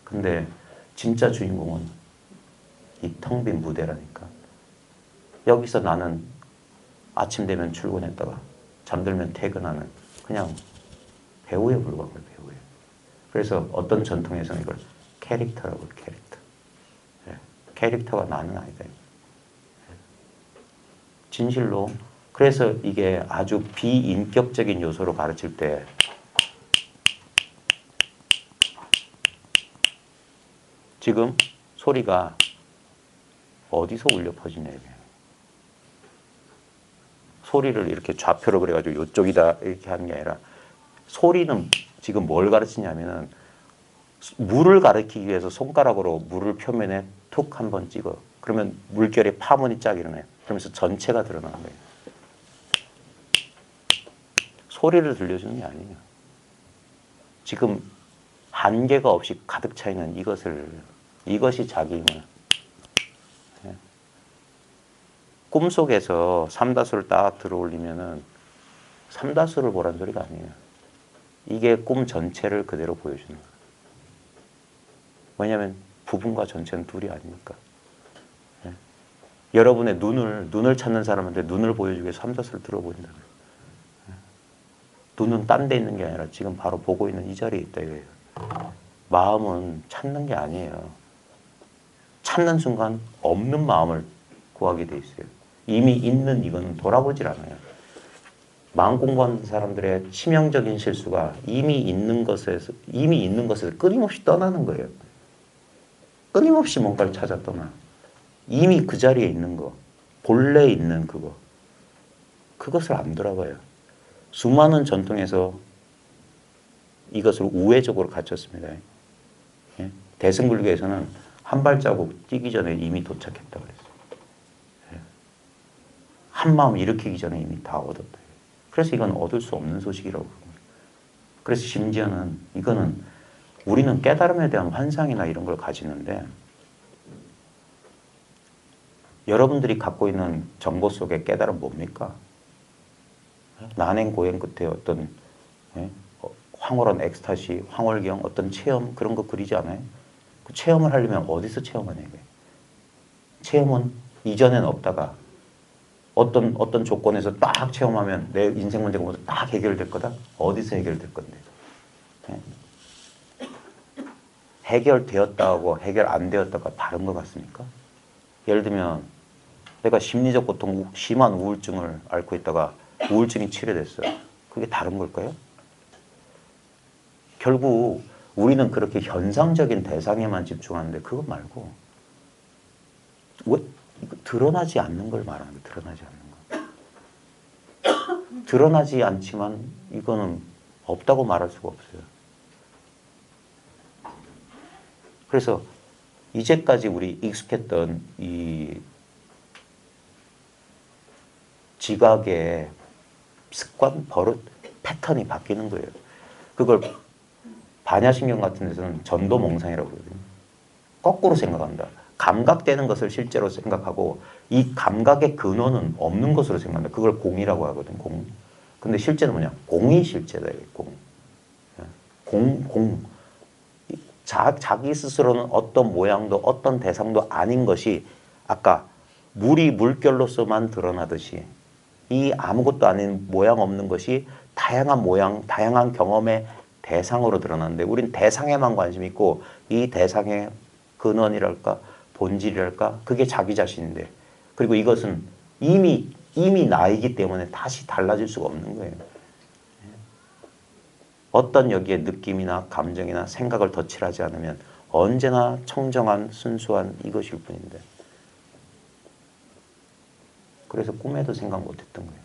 근데 진짜 주인공은 이 텅 빈 무대라니까. 여기서 나는 아침 되면 출근했다가 잠들면 퇴근하는 그냥 배우에 불과한 거예요. 배우에. 그래서 어떤 전통에서는 이걸 캐릭터라고 해요. 캐릭터. 캐릭터가 나는 아니다. 진실로. 그래서 이게 아주 비인격적인 요소로 가르칠 때 지금 소리가 어디서 울려 퍼지냐 이게. 소리를 이렇게 좌표로 그래가지고 이쪽이다 이렇게 하는 게 아니라 소리는 지금 뭘 가르치냐면은 물을 가리키기 위해서 손가락으로 물을 표면에 툭 한번 찍어. 그러면 물결에 파문이 쫙 일어나요. 그러면서 전체가 드러나는 거예요. 소리를 들려주는 게 아니에요. 지금 한계가 없이 가득 차 있는 이것이 자기임을. 꿈속에서 삼다수를 딱 들어올리면은 삼다수를 보라는 소리가 아니에요. 이게 꿈 전체를 그대로 보여주는 거예요. 왜냐하면 부분과 전체는 둘이 아니니까. 여러분의 눈을 찾는 사람한테 눈을 보여주기 위해서 삼다수를 들어보인다는 거예요. 눈은 딴 데 있는 게 아니라 지금 바로 보고 있는 이 자리에 있다 이거예요. 마음은 찾는 게 아니에요. 찾는 순간 없는 마음을 구하게 돼 있어요. 이미 있는 이거는 돌아보질 않아요. 마음 공부하는 사람들의 치명적인 실수가 이미 있는 것에서 끊임없이 떠나는 거예요. 끊임없이 뭔가를 찾아 떠나. 이미 그 자리에 있는 거, 본래 있는 그거, 그것을 안 돌아봐요. 수많은 전통에서 이것을 우회적으로 갖췄습니다. 예? 대승불교에서는 한 발자국 뛰기 전에 이미 도착했다고 그랬어요. 예? 한 마음 일으키기 전에 이미 다 얻었다. 그래서 이건 얻을 수 없는 소식이라고 그럽니다. 그래서 심지어는 이거는 우리는 깨달음에 대한 환상이나 이런 걸 가지는데 여러분들이 갖고 있는 정보 속의 깨달음 뭡니까? 난행 고행 끝에 어떤 황홀한 엑스타시, 황홀경 어떤 체험 그런 거 그리지 않아요? 그 체험을 하려면 어디서 체험하냐 이게. 체험은 이전엔 없다가 어떤 조건에서 딱 체험하면 내 인생 문제가 모두 딱 해결될 거다? 어디서 해결될 건데? 해결되었다고 해결 안 되었다가 다른 것 같습니까? 예를 들면 내가 심리적 고통, 심한 우울증을 앓고 있다가 우울증이 치료됐어요. 그게 다른 걸까요? 결국 우리는 그렇게 현상적인 대상에만 집중하는데 그거 말고 왜 드러나지 않는 걸 말하는 거예요. 드러나지 않는 거. 드러나지 않지만 이거는 없다고 말할 수가 없어요. 그래서 이제까지 우리 익숙했던 이 지각의 습관, 버릇, 패턴이 바뀌는 거예요. 그걸 반야신경 같은 데서는 전도몽상이라고 그러거든요. 거꾸로 생각한다. 감각되는 것을 실제로 생각하고 이 감각의 근원은 없는 것으로 생각한다. 그걸 공이라고 하거든. 공. 근데 실제는 뭐냐? 공이 실제다. 공. 공. 자기 스스로는 어떤 모양도 어떤 대상도 아닌 것이 아까 물이 물결로서만 드러나듯이 이 아무것도 아닌 모양 없는 것이 다양한 모양, 다양한 경험의 대상으로 드러나는데 우린 대상에만 관심 있고 이 대상의 근원이랄까 본질이랄까 그게 자기 자신인데 그리고 이것은 이미 나이기 때문에 다시 달라질 수가 없는 거예요. 어떤 여기에 느낌이나 감정이나 생각을 덧칠하지 않으면 언제나 청정한 순수한 이것일 뿐인데 그래서 꿈에도 생각 못했던 거예요.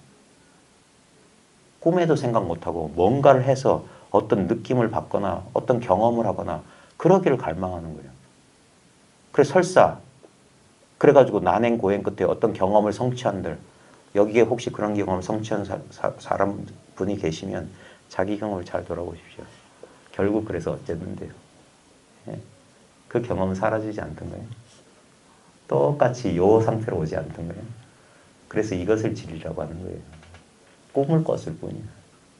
꿈에도 생각 못하고 뭔가를 해서 어떤 느낌을 받거나 어떤 경험을 하거나 그러기를 갈망하는 거예요. 그래서 설사 그래가지고 난행 고행 끝에 어떤 경험을 성취한들 여기에 혹시 그런 경험을 성취한 사람 분이 계시면 자기 경험을 잘 돌아보십시오. 결국 그래서 어쨌는데요. 예? 그 경험은 사라지지 않던 거예요. 똑같이 요 상태로 오지 않던 거예요. 그래서 이것을 지리라고 하는 거예요. 꿈을 꿨을 뿐이야.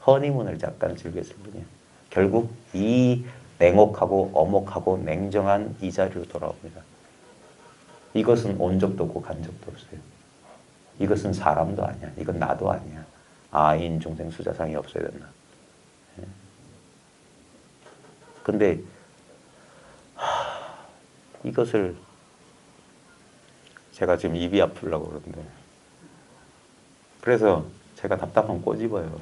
허니문을 잠깐 즐겼을 뿐이야. 결국 이 냉혹하고 엄혹하고 냉정한 이 자리로 돌아옵니다. 이것은 온 적도 없고 간 적도 없어요. 이것은 사람도 아니야. 이건 나도 아니야. 아인 중생 수자상이 없어야 된다. 근데 이것을 제가 지금 입이 아프려고 그러는데 그래서 제가 답답하면 꼬집어요.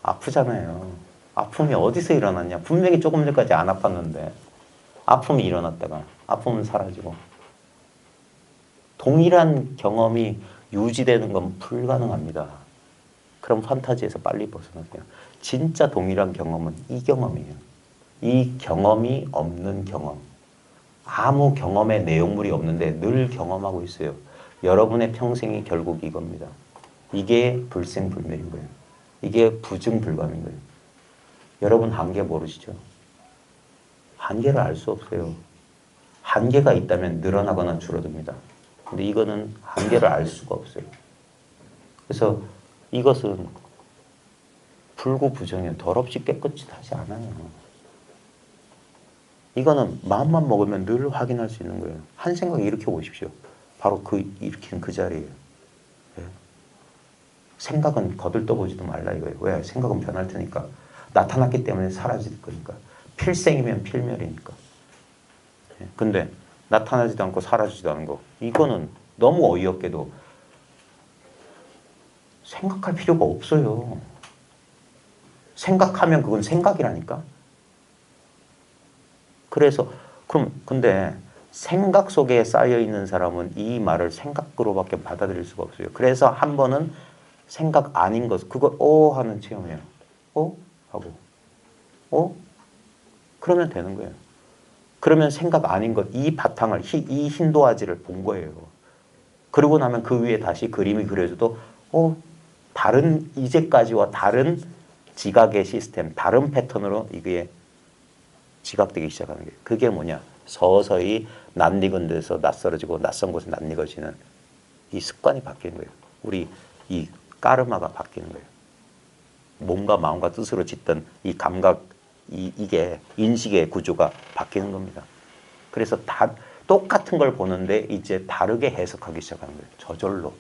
아프잖아요. 아픔이 어디서 일어났냐. 분명히 조금 전까지 안 아팠는데 아픔이 일어났다가 아픔은 사라지고 동일한 경험이 유지되는 건 불가능합니다. 그럼 판타지에서 빨리 벗어나세요. 진짜 동일한 경험은 이 경험이에요. 이 경험이 없는 경험. 아무 경험의 내용물이 없는데 늘 경험하고 있어요. 여러분의 평생이 결국 이겁니다. 이게 불생불멸인 거예요. 이게 부증불감인 거예요. 여러분 한계 모르시죠? 한계를 알 수 없어요. 한계가 있다면 늘어나거나 줄어듭니다. 근데 이거는 한계를 알 수가 없어요. 그래서 이것은 불구부정이에요. 더럽지 깨끗이 하지 않아요. 이거는 마음만 먹으면 늘 확인할 수 있는 거예요. 한 생각 일으켜 보십시오. 바로 일으키는 그 자리예요. 예. 생각은 거들떠보지도 말라 이거예요. 왜? 생각은 변할 테니까. 나타났기 때문에 사라질 거니까. 필생이면 필멸이니까. 예. 근데 나타나지도 않고 사라지지도 않은 거. 이거는 너무 어이없게도 생각할 필요가 없어요. 생각하면 그건 생각이라니까. 그래서 근데 생각 속에 쌓여 있는 사람은 이 말을 생각으로밖에 받아들일 수가 없어요. 그래서 한 번은 생각 아닌 것, 그걸 하는 체험이에요. 하고 그러면 되는 거예요. 그러면 생각 아닌 것, 이 바탕을 이 흰도화지를 본 거예요. 그러고 나면 그 위에 다시 그림이 그려져도 다른 이제까지와 다른 지각의 시스템, 다른 패턴으로 이게 지각되기 시작하는 거예요. 그게 뭐냐? 서서히 낯익은 데서 낯설어지고 낯선 곳에 낯익어지는 이 습관이 바뀌는 거예요. 우리 이 까르마가 바뀌는 거예요. 몸과 마음과 뜻으로 짓던 이 감각, 이게 인식의 구조가 바뀌는 겁니다. 그래서 똑같은 걸 보는데 이제 다르게 해석하기 시작하는 거예요. 저절로.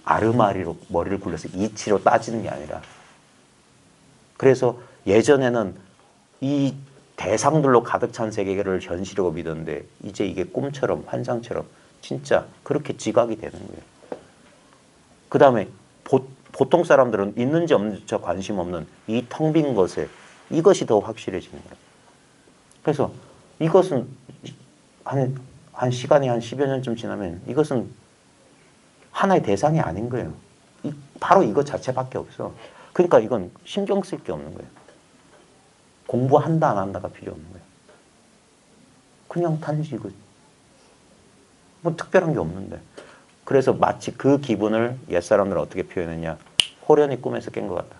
아르마리로 머리를 굴려서 이치로 따지는 게 아니라. 그래서 예전에는 이 대상들로 가득 찬 세계를 현실이라고 믿었는데 이제 이게 꿈처럼 환상처럼 진짜 그렇게 지각이 되는 거예요. 그 다음에 보통 사람들은 있는지 없는지 관심 없는 이 텅 빈 것에 이것이 더 확실해지는 거예요. 그래서 이것은 한 시간이 한 10여 년쯤 지나면 이것은 하나의 대상이 아닌 거예요. 바로 이것 자체밖에 없어. 그러니까 이건 신경 쓸 게 없는 거예요. 공부한다 안 한다가 필요 없는 거예요. 그냥 단지 뭐 특별한 게 없는데. 그래서 마치 그 기분을 옛사람들은 어떻게 표현했냐. 호련히 꿈에서 깬 것 같다.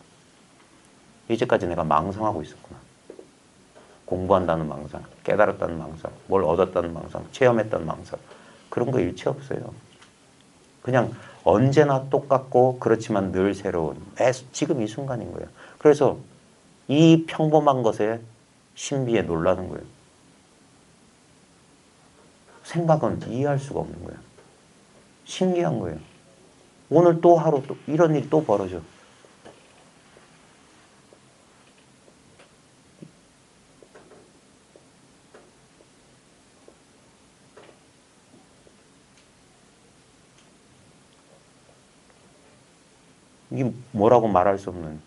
이제까지 내가 망상하고 있었구나. 공부한다는 망상, 깨달았다는 망상, 뭘 얻었다는 망상, 체험했다는 망상. 그런 거 일체 없어요. 그냥 언제나 똑같고 그렇지만 늘 새로운 지금 이 순간인 거예요. 그래서 이 평범한 것에 신비에 놀라는 거예요. 생각은 이해할 수가 없는 거예요. 신기한 거예요. 오늘 또 하루 또 이런 일이 또 벌어져. 이게 뭐라고 말할 수 없는.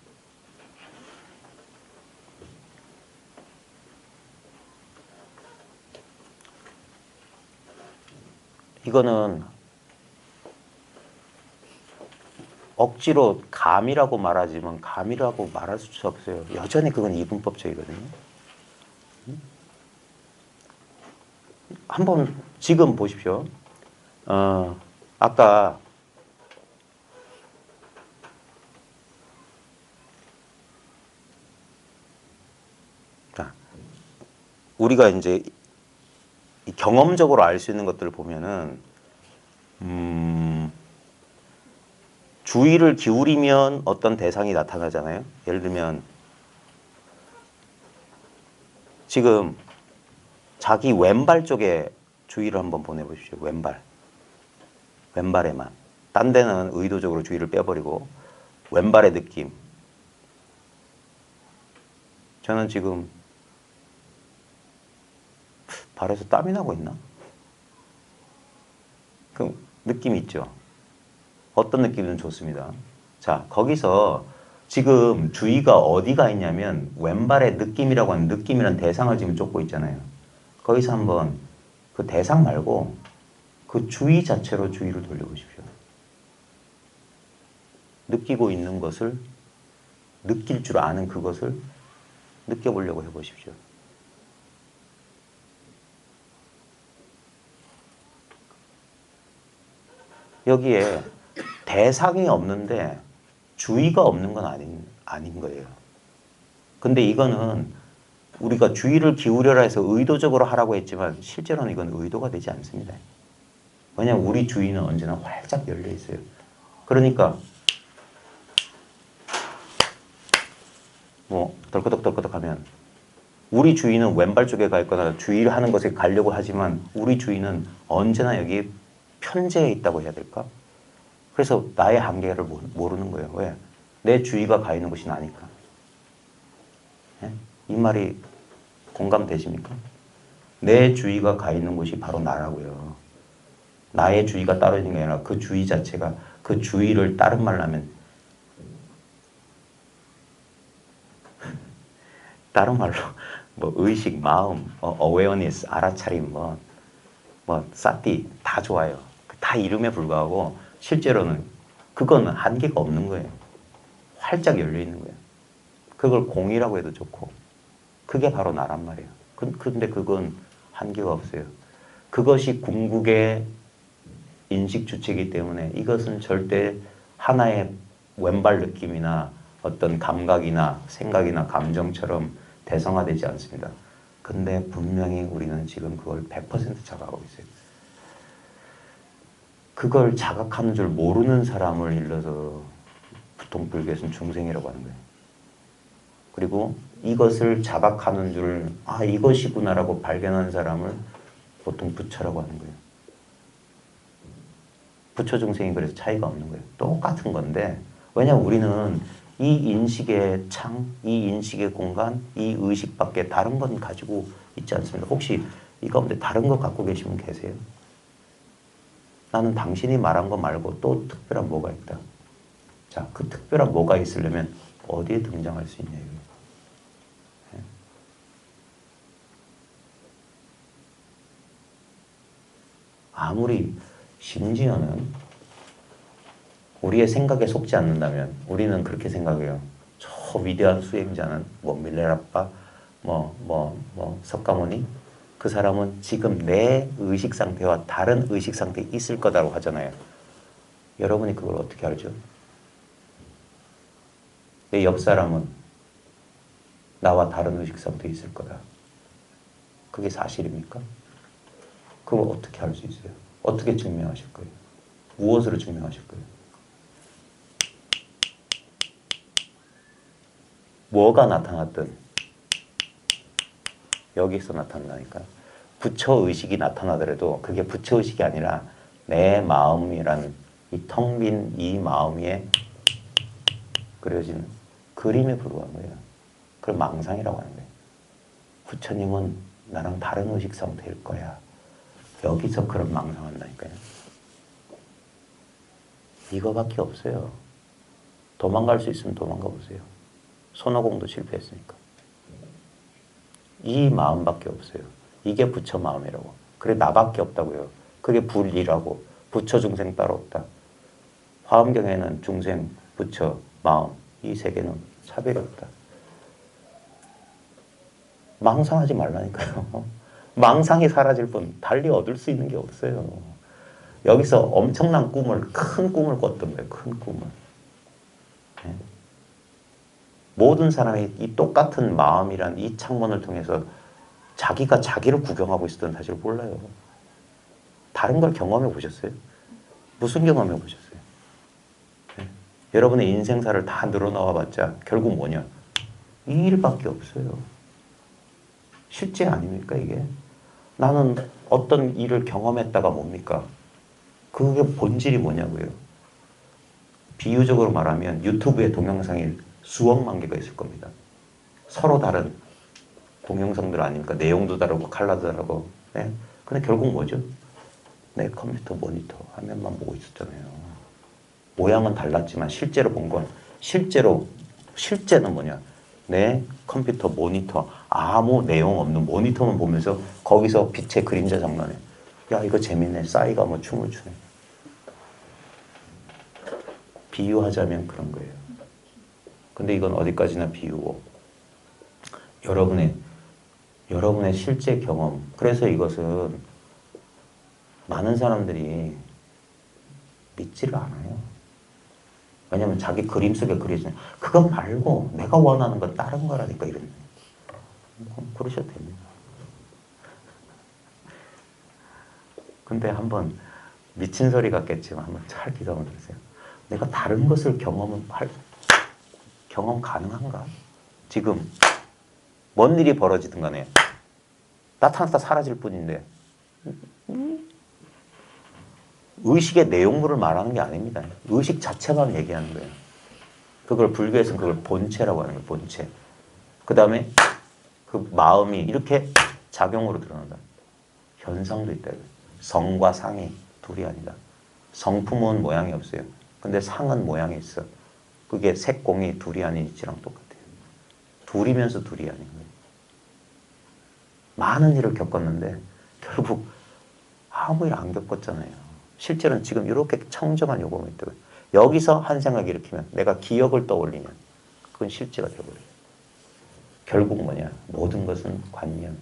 이거는 억지로 감이라고 말하지만 감이라고 말할 수 없어요. 여전히 그건 이분법적이거든요. 한번 지금 보십시오. 아까 자, 우리가 이제 경험적으로 알 수 있는 것들을 보면은 주의를 기울이면 어떤 대상이 나타나잖아요. 예를 들면 지금 자기 왼발 쪽에 주의를 한번 보내보십시오. 왼발에만. 딴 데는 의도적으로 주의를 빼버리고 왼발의 느낌. 저는 지금 발에서 땀이 나고 있나? 그 느낌이 있죠. 어떤 느낌이든 좋습니다. 자, 거기서 지금 주의가 어디가 있냐면 왼발의 느낌이라고 하는 느낌이라는 대상을 지금 쫓고 있잖아요. 거기서 한번 그 대상 말고 그 주의 자체로 주의를 돌려보십시오. 느끼고 있는 것을, 느낄 줄 아는 그것을 느껴보려고 해보십시오. 여기에 대상이 없는데 주의가 없는 건 아닌 거예요. 근데 이거는 우리가 주의를 기울여라 해서 의도적으로 하라고 했지만 실제로는 이건 의도가 되지 않습니다. 왜냐하면 우리 주의는 언제나 활짝 열려 있어요. 그러니까 뭐 덜커덕 하면 우리 주의는 왼발 쪽에 가 있거나 주의를 하는 것에 가려고 하지만 우리 주의는 언제나 여기 편재해 있다고 해야 될까? 그래서 나의 한계를 모르는 거예요. 왜? 내 주의가 가 있는 곳이 나니까. 예? 이 말이 공감되십니까? 내 주의가 가 있는 곳이 바로 나라고요. 나의 주의가 따로 있는 게 아니라 그 주의 자체가 그 주의를 다른 말로 하면 다른 말로 뭐 의식, 마음, awareness, 알아차림, 사티 다 좋아요. 다 이름에 불과하고 실제로는 그거는 한계가 없는 거예요. 활짝 열려 있는 거예요. 그걸 공이라고 해도 좋고 그게 바로 나란 말이에요. 근데 그건 한계가 없어요. 그것이 궁극의 인식 주체이기 때문에 이것은 절대 하나의 왼발 느낌이나 어떤 감각이나 생각이나 감정처럼 대성화되지 않습니다. 근데 분명히 우리는 지금 그걸 100% 자각하고 있어요. 그걸 자각하는 줄 모르는 사람을 일러서 보통 불교에서는 중생이라고 하는 거예요. 그리고 이것을 자각하는 줄, 이것이구나라고 발견한 사람을 보통 부처라고 하는 거예요. 부처 중생이 그래서 차이가 없는 거예요. 똑같은 건데, 왜냐하면 우리는 이 인식의 창, 이 인식의 공간, 이 의식밖에 다른 건 가지고 있지 않습니다. 혹시 이 가운데 다른 거 갖고 계시면 계세요? 나는 당신이 말한 거 말고 또 특별한 뭐가 있다. 자, 그 특별한 뭐가 있으려면 어디에 등장할 수 있냐 이거예요. 아무리 심지어는 우리의 생각에 속지 않는다면 우리는 그렇게 생각해요. 저 위대한 수행자는 밀레라빠, 석가모니 그 사람은 지금 내 의식 상태와 다른 의식 상태에 있을 거다라고 하잖아요. 여러분이 그걸 어떻게 알죠? 내 옆 사람은 나와 다른 의식 상태에 있을 거다. 그게 사실입니까? 그걸 어떻게 알 수 있어요? 어떻게 증명하실 거예요? 무엇으로 증명하실 거예요? 뭐가 나타났든 여기서 나타난다니까요. 부처의식이 나타나더라도 그게 부처의식이 아니라 내 마음이라는 이 텅 빈 이 마음 위에 그려진 그림에 불과한 거예요. 그걸 망상이라고 하는 거예요. 부처님은 나랑 다른 의식 상태일 거야. 여기서 그런 망상한다니까요. 이거밖에 없어요. 도망갈 수 있으면 도망가 보세요. 손오공도 실패했으니까. 이 마음밖에 없어요. 이게 부처 마음이라고. 그래 나밖에 없다고요. 그게 불이라고. 부처 중생 따로 없다. 화엄경에는 중생, 부처, 마음 이 세 개는 차별이 없다. 망상하지 말라니까요. 망상이 사라질 뿐 달리 얻을 수 있는 게 없어요. 여기서 엄청난 꿈을 큰 꿈을 꿨던 거예요. 큰 꿈을. 네? 모든 사람이 이 똑같은 마음이란 이 창문을 통해서 자기가 자기를 구경하고 있었던 사실을 몰라요. 다른 걸 경험해 보셨어요? 무슨 경험해 보셨어요? 네? 여러분의 인생사를 다 늘어나와 봤자 결국 뭐냐? 이 일밖에 없어요. 실제 아닙니까 이게? 나는 어떤 일을 경험했다가 뭡니까? 그게 본질이 뭐냐고요? 비유적으로 말하면 유튜브에 동영상이 수억만 개가 있을 겁니다. 서로 다른 동영상들 아닙니까? 내용도 다르고 컬러도 다르고. 네? 근데 결국 뭐죠? 내 컴퓨터 모니터 화면만 보고 있었잖아요. 모양은 달랐지만 실제로 본 건 실제는 뭐냐? 내 컴퓨터 모니터 아무 내용 없는 모니터만 보면서 거기서 빛의 그림자 장난해. 야 이거 재밌네. 싸이가 뭐 춤을 추네. 비유하자면 그런 거예요. 근데 이건 어디까지나 비유고 여러분의 실제 경험. 그래서 이것은 많은 사람들이 믿지를 않아요. 왜냐면 자기 그림 속에 그려진 그거 말고 내가 원하는 건 다른 거라니까 이런. 그러셔도 됩니다. 근데 한번 미친 소리 같겠지만 한번 잘 기도하면 들으세요. 내가 다른 것을 경험 가능한가? 지금 뭔 일이 벌어지든 간에 나타났다 사라질 뿐인데 의식의 내용물을 말하는 게 아닙니다. 의식 자체만 얘기하는 거예요. 그걸 불교에서는 그걸 본체라고 하는 거예요. 본체. 그 다음에 그 마음이 이렇게 작용으로 드러난다. 현상도 있다. 성과 상이 둘이 아니다. 성품은 모양이 없어요. 근데 상은 모양이 있어. 그게 색공이 둘이 아닌 이치랑 똑같아요. 둘이면서 둘이 아닌 거예요. 많은 일을 겪었는데 결국 아무 일 안 겪었잖아요. 실제로는 지금 이렇게 청정한 요금이 있다고요. 여기서 한 생각 일으키면 내가 기억을 떠올리면 그건 실제가 되어버려요. 결국 뭐냐? 모든 것은 관념,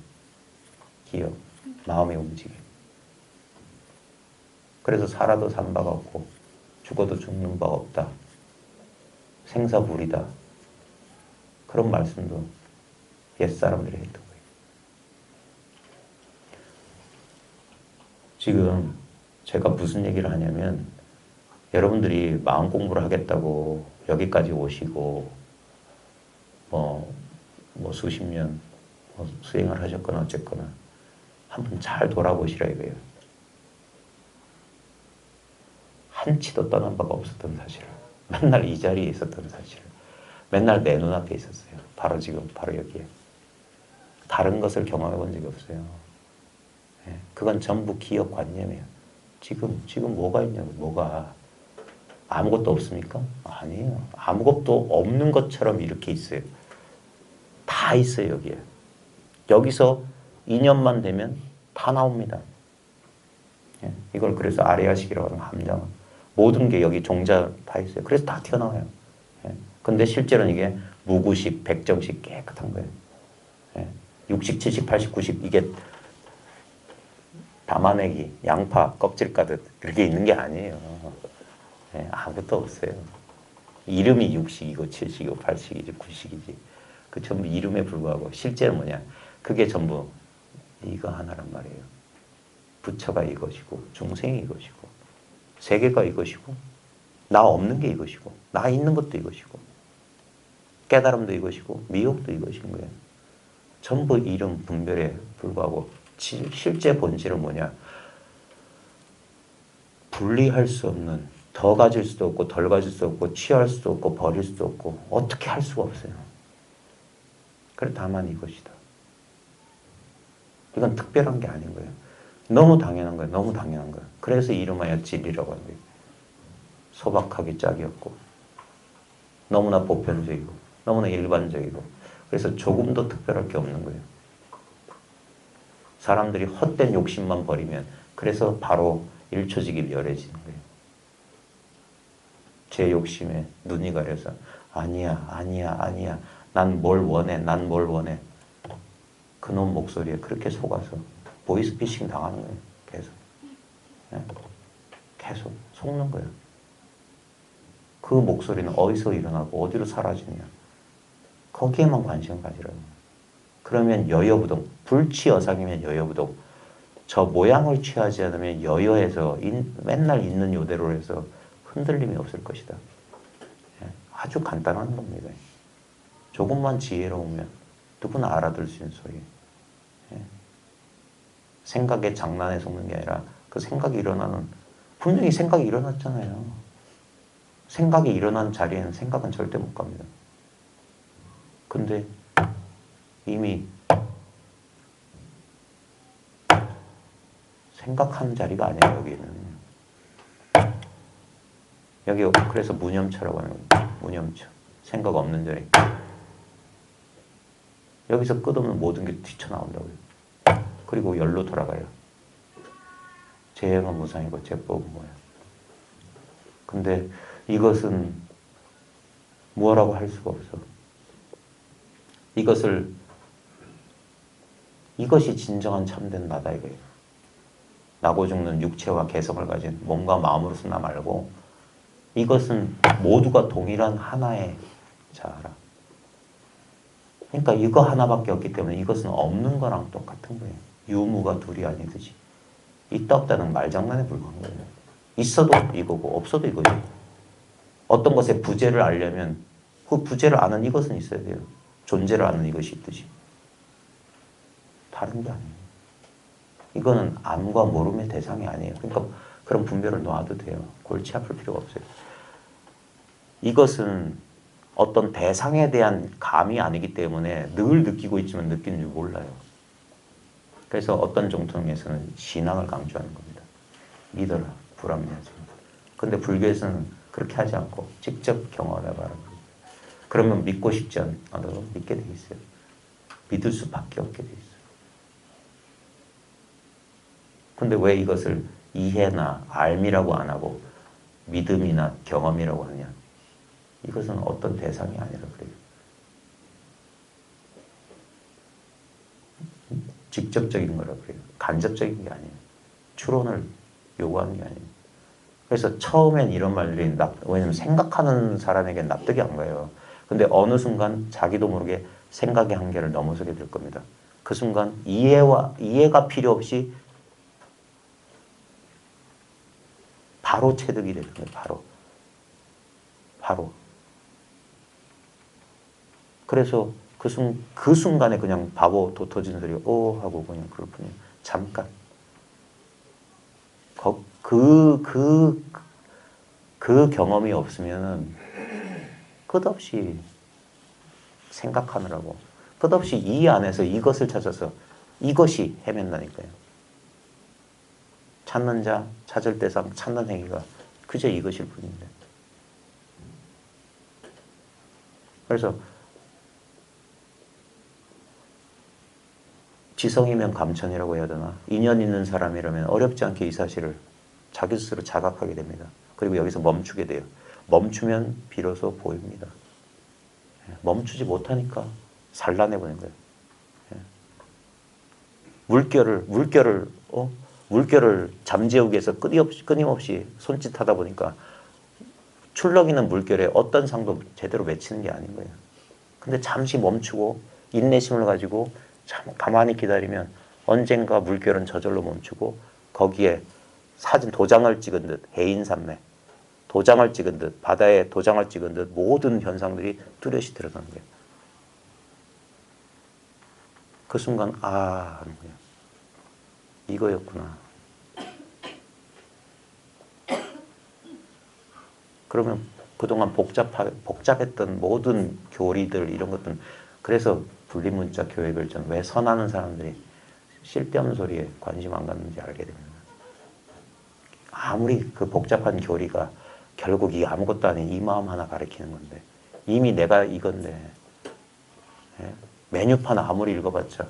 기억, 마음의 움직임. 그래서 살아도 산 바가 없고 죽어도 죽는 바가 없다. 생사불이다. 그런 말씀도 옛사람들이 했던 거예요. 지금 제가 무슨 얘기를 하냐면 여러분들이 마음 공부를 하겠다고 여기까지 오시고 뭐 수십 년 수행을 하셨거나 어쨌거나 한번 잘 돌아보시라 이거예요. 한치도 떠난 바가 없었던 사실을. 맨날 이 자리에 있었던 사실을. 맨날 내 눈앞에 있었어요. 바로 지금, 바로 여기에. 다른 것을 경험해 본 적이 없어요. 그건 전부 기억관념이에요. 지금 뭐가 있냐고, 뭐가. 아무것도 없습니까? 아니에요. 아무것도 없는 것처럼 이렇게 있어요. 다 있어요, 여기에. 여기서 2년만 되면 다 나옵니다. 이걸 그래서 아레아식이라고 하는 함정. 모든 게 여기 종자 다 있어요. 그래서 다 튀어나와요. 근데 실제로는 이게 무구식, 백정식 깨끗한 거예요. 60, 70, 80, 90 이게 담아내기, 양파, 껍질 가듯 그렇게 있는 게 아니에요. 아무것도 없어요. 이름이 60이고 70이고 80이지 90이지. 그 전부 이름에 불과하고 실제는 뭐냐. 그게 전부 이거 하나란 말이에요. 부처가 이것이고 중생이 이것이고 세계가 이것이고 나 없는 게 이것이고 나 있는 것도 이것이고 깨달음도 이것이고 미혹도 이것인 거예요. 전부 이름 분별에 불과하고 실제 본질은 뭐냐. 분리할 수 없는 더 가질 수도 없고 덜 가질 수도 없고 취할 수도 없고 버릴 수도 없고 어떻게 할 수가 없어요. 그래 다만 이것이다. 이건 특별한 게 아닌 거예요. 너무 당연한 거예요. 너무 당연한 거예요. 그래서 이름하여 진리라고 하는 거예요. 소박하기 짝이었고 너무나 보편적이고 너무나 일반적이고 그래서 조금도 특별할 게 없는 거예요. 사람들이 헛된 욕심만 버리면 그래서 바로 일초직이 멸해지는 거예요. 제 욕심에 눈이 가려서 아니야 아니야 아니야 난 뭘 원해 난 뭘 원해 그놈 목소리에 그렇게 속아서 보이스피싱 당하는 거예요. 계속. 네? 계속 속는 거예요. 그 목소리는 어디서 일어나고 어디로 사라지냐 거기에만 관심을 가지라는 거예요. 그러면 여여부동 불취여상이면 여여부동 저 모양을 취하지 않으면 여여해서 맨날 있는 요대로 해서 흔들림이 없을 것이다. 예, 아주 간단한 겁니다. 조금만 지혜로우면 누구나 알아들 수 있는 소리. 예. 생각의 장난에 속는 게 아니라 그 생각이 일어나는 분명히 생각이 일어났잖아요. 생각이 일어난 자리에는 생각은 절대 못 갑니다. 근데 이미 생각하는 자리가 아니에요. 여기는. 여기 그래서 무념처라고 하는 거예요. 무념처. 생각 없는 자리. 여기서 끝없는 모든 게 튀쳐나온다고요. 그리고 열로 돌아가요. 재행은 무상이고 제법은 뭐예요. 근데 이것은 뭐라고 할 수가 없어. 이것이 진정한 참된 나다 이거예요. 나고 죽는 육체와 개성을 가진 몸과 마음으로서 나 말고 이것은 모두가 동일한 하나의 자아라. 그러니까 이거 하나밖에 없기 때문에 이것은 없는 거랑 똑같은 거예요. 유무가 둘이 아니듯이. 있다 없다는 말장난에 불과한 거예요. 있어도 이거고 없어도 이거지. 어떤 것의 부재를 알려면 그 부재를 아는 이것은 있어야 돼요. 존재를 아는 이것이 있듯이. 다른 게 아니에요. 이거는 암과 모름의 대상이 아니에요. 그러니까 그런 분별을 놔도 돼요. 골치 아플 필요가 없어요. 이것은 어떤 대상에 대한 감이 아니기 때문에 늘 느끼고 있지만 느끼는 줄 몰라요. 그래서 어떤 정통에서는 신앙을 강조하는 겁니다. 믿어라. 불합리하지. 근데 불교에서는 그렇게 하지 않고 직접 경험해봐라. 그러면 믿고 싶지 않아도 믿게 돼 있어요. 믿을 수밖에 없게 돼 있어요. 근데 왜 이것을 이해나 알미라고 안 하고 믿음이나 경험이라고 하냐? 이것은 어떤 대상이 아니라 그래요. 직접적인 거라 그래요. 간접적인 게 아니에요. 추론을 요구하는 게 아니에요. 그래서 처음엔 이런 말들이 왜냐면 생각하는 사람에게 납득이 안 가요. 근데 어느 순간 자기도 모르게 생각의 한계를 넘어서게 될 겁니다. 그 순간 이해가 필요 없이 바로 체득이 되는 거예요. 바로. 그래서 그 순간에 그냥 바보 도 터지는 소리가 하고 그냥 그럴 뿐이에요. 잠깐. 그 경험이 없으면은 끝없이 생각하느라고 끝없이 이 안에서 이것을 찾아서 이것이 헤맨다니까요. 찾는 자, 찾을 대상, 찾는 행위가 그저 이것일 뿐인데. 그래서 지성이면 감천이라고 해야 되나? 인연 있는 사람이라면 어렵지 않게 이 사실을 자기 스스로 자각하게 됩니다. 그리고 여기서 멈추게 돼요. 멈추면 비로소 보입니다. 멈추지 못하니까 산란해버린 거예요. 물결을 잠재우기 위해서 끊임없이 손짓하다 보니까 출렁이는 물결에 어떤 상도 제대로 맺히는 게 아닌 거예요. 근데 잠시 멈추고 인내심을 가지고 참 가만히 기다리면 언젠가 물결은 저절로 멈추고 거기에 사진 도장을 찍은 듯 해인산맥 도장을 찍은 듯 바다에 도장을 찍은 듯 모든 현상들이 뚜렷이 드러나는 거예요. 그 순간 하는 거예요. 이거였구나. 그러면 그동안 복잡했던 모든 교리들 이런 것들은 그래서 분리문자 교회별전 왜 선하는 사람들이 쓸데없는 소리에 관심 안 갖는지 알게 됩니다. 아무리 그 복잡한 교리가 결국 이 아무것도 아닌 이 마음 하나 가리키는 건데 이미 내가 이건데 예? 메뉴판 아무리 읽어봤자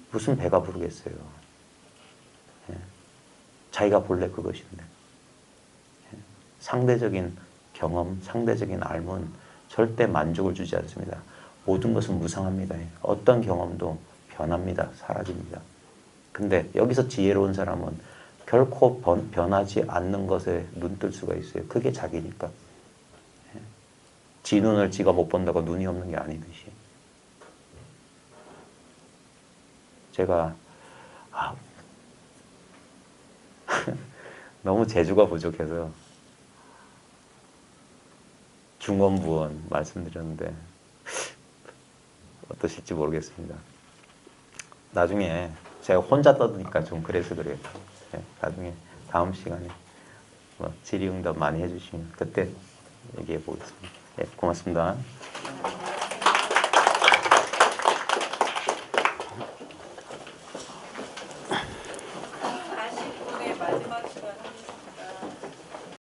무슨 배가 부르겠어요. 예? 자기가 본래 그것인데 예? 상대적인 경험, 상대적인 알문 절대 만족을 주지 않습니다. 모든 것은 무상합니다. 어떤 경험도 변합니다. 사라집니다. 근데 여기서 지혜로운 사람은 결코 변하지 않는 것에 눈뜰 수가 있어요. 그게 자기니까. 지 눈을 지가 못 본다고 눈이 없는 게 아니듯이. 제가 너무 재주가 부족해서 중원부원 말씀드렸는데 어떠실지 모르겠습니다. 나중에 제가 혼자 떠드니까 좀 그래서 그래요. 네, 나중에 다음 시간에 뭐 질의응답 많이 해주시면 그때 얘기해 보겠습니다. 네, 고맙습니다.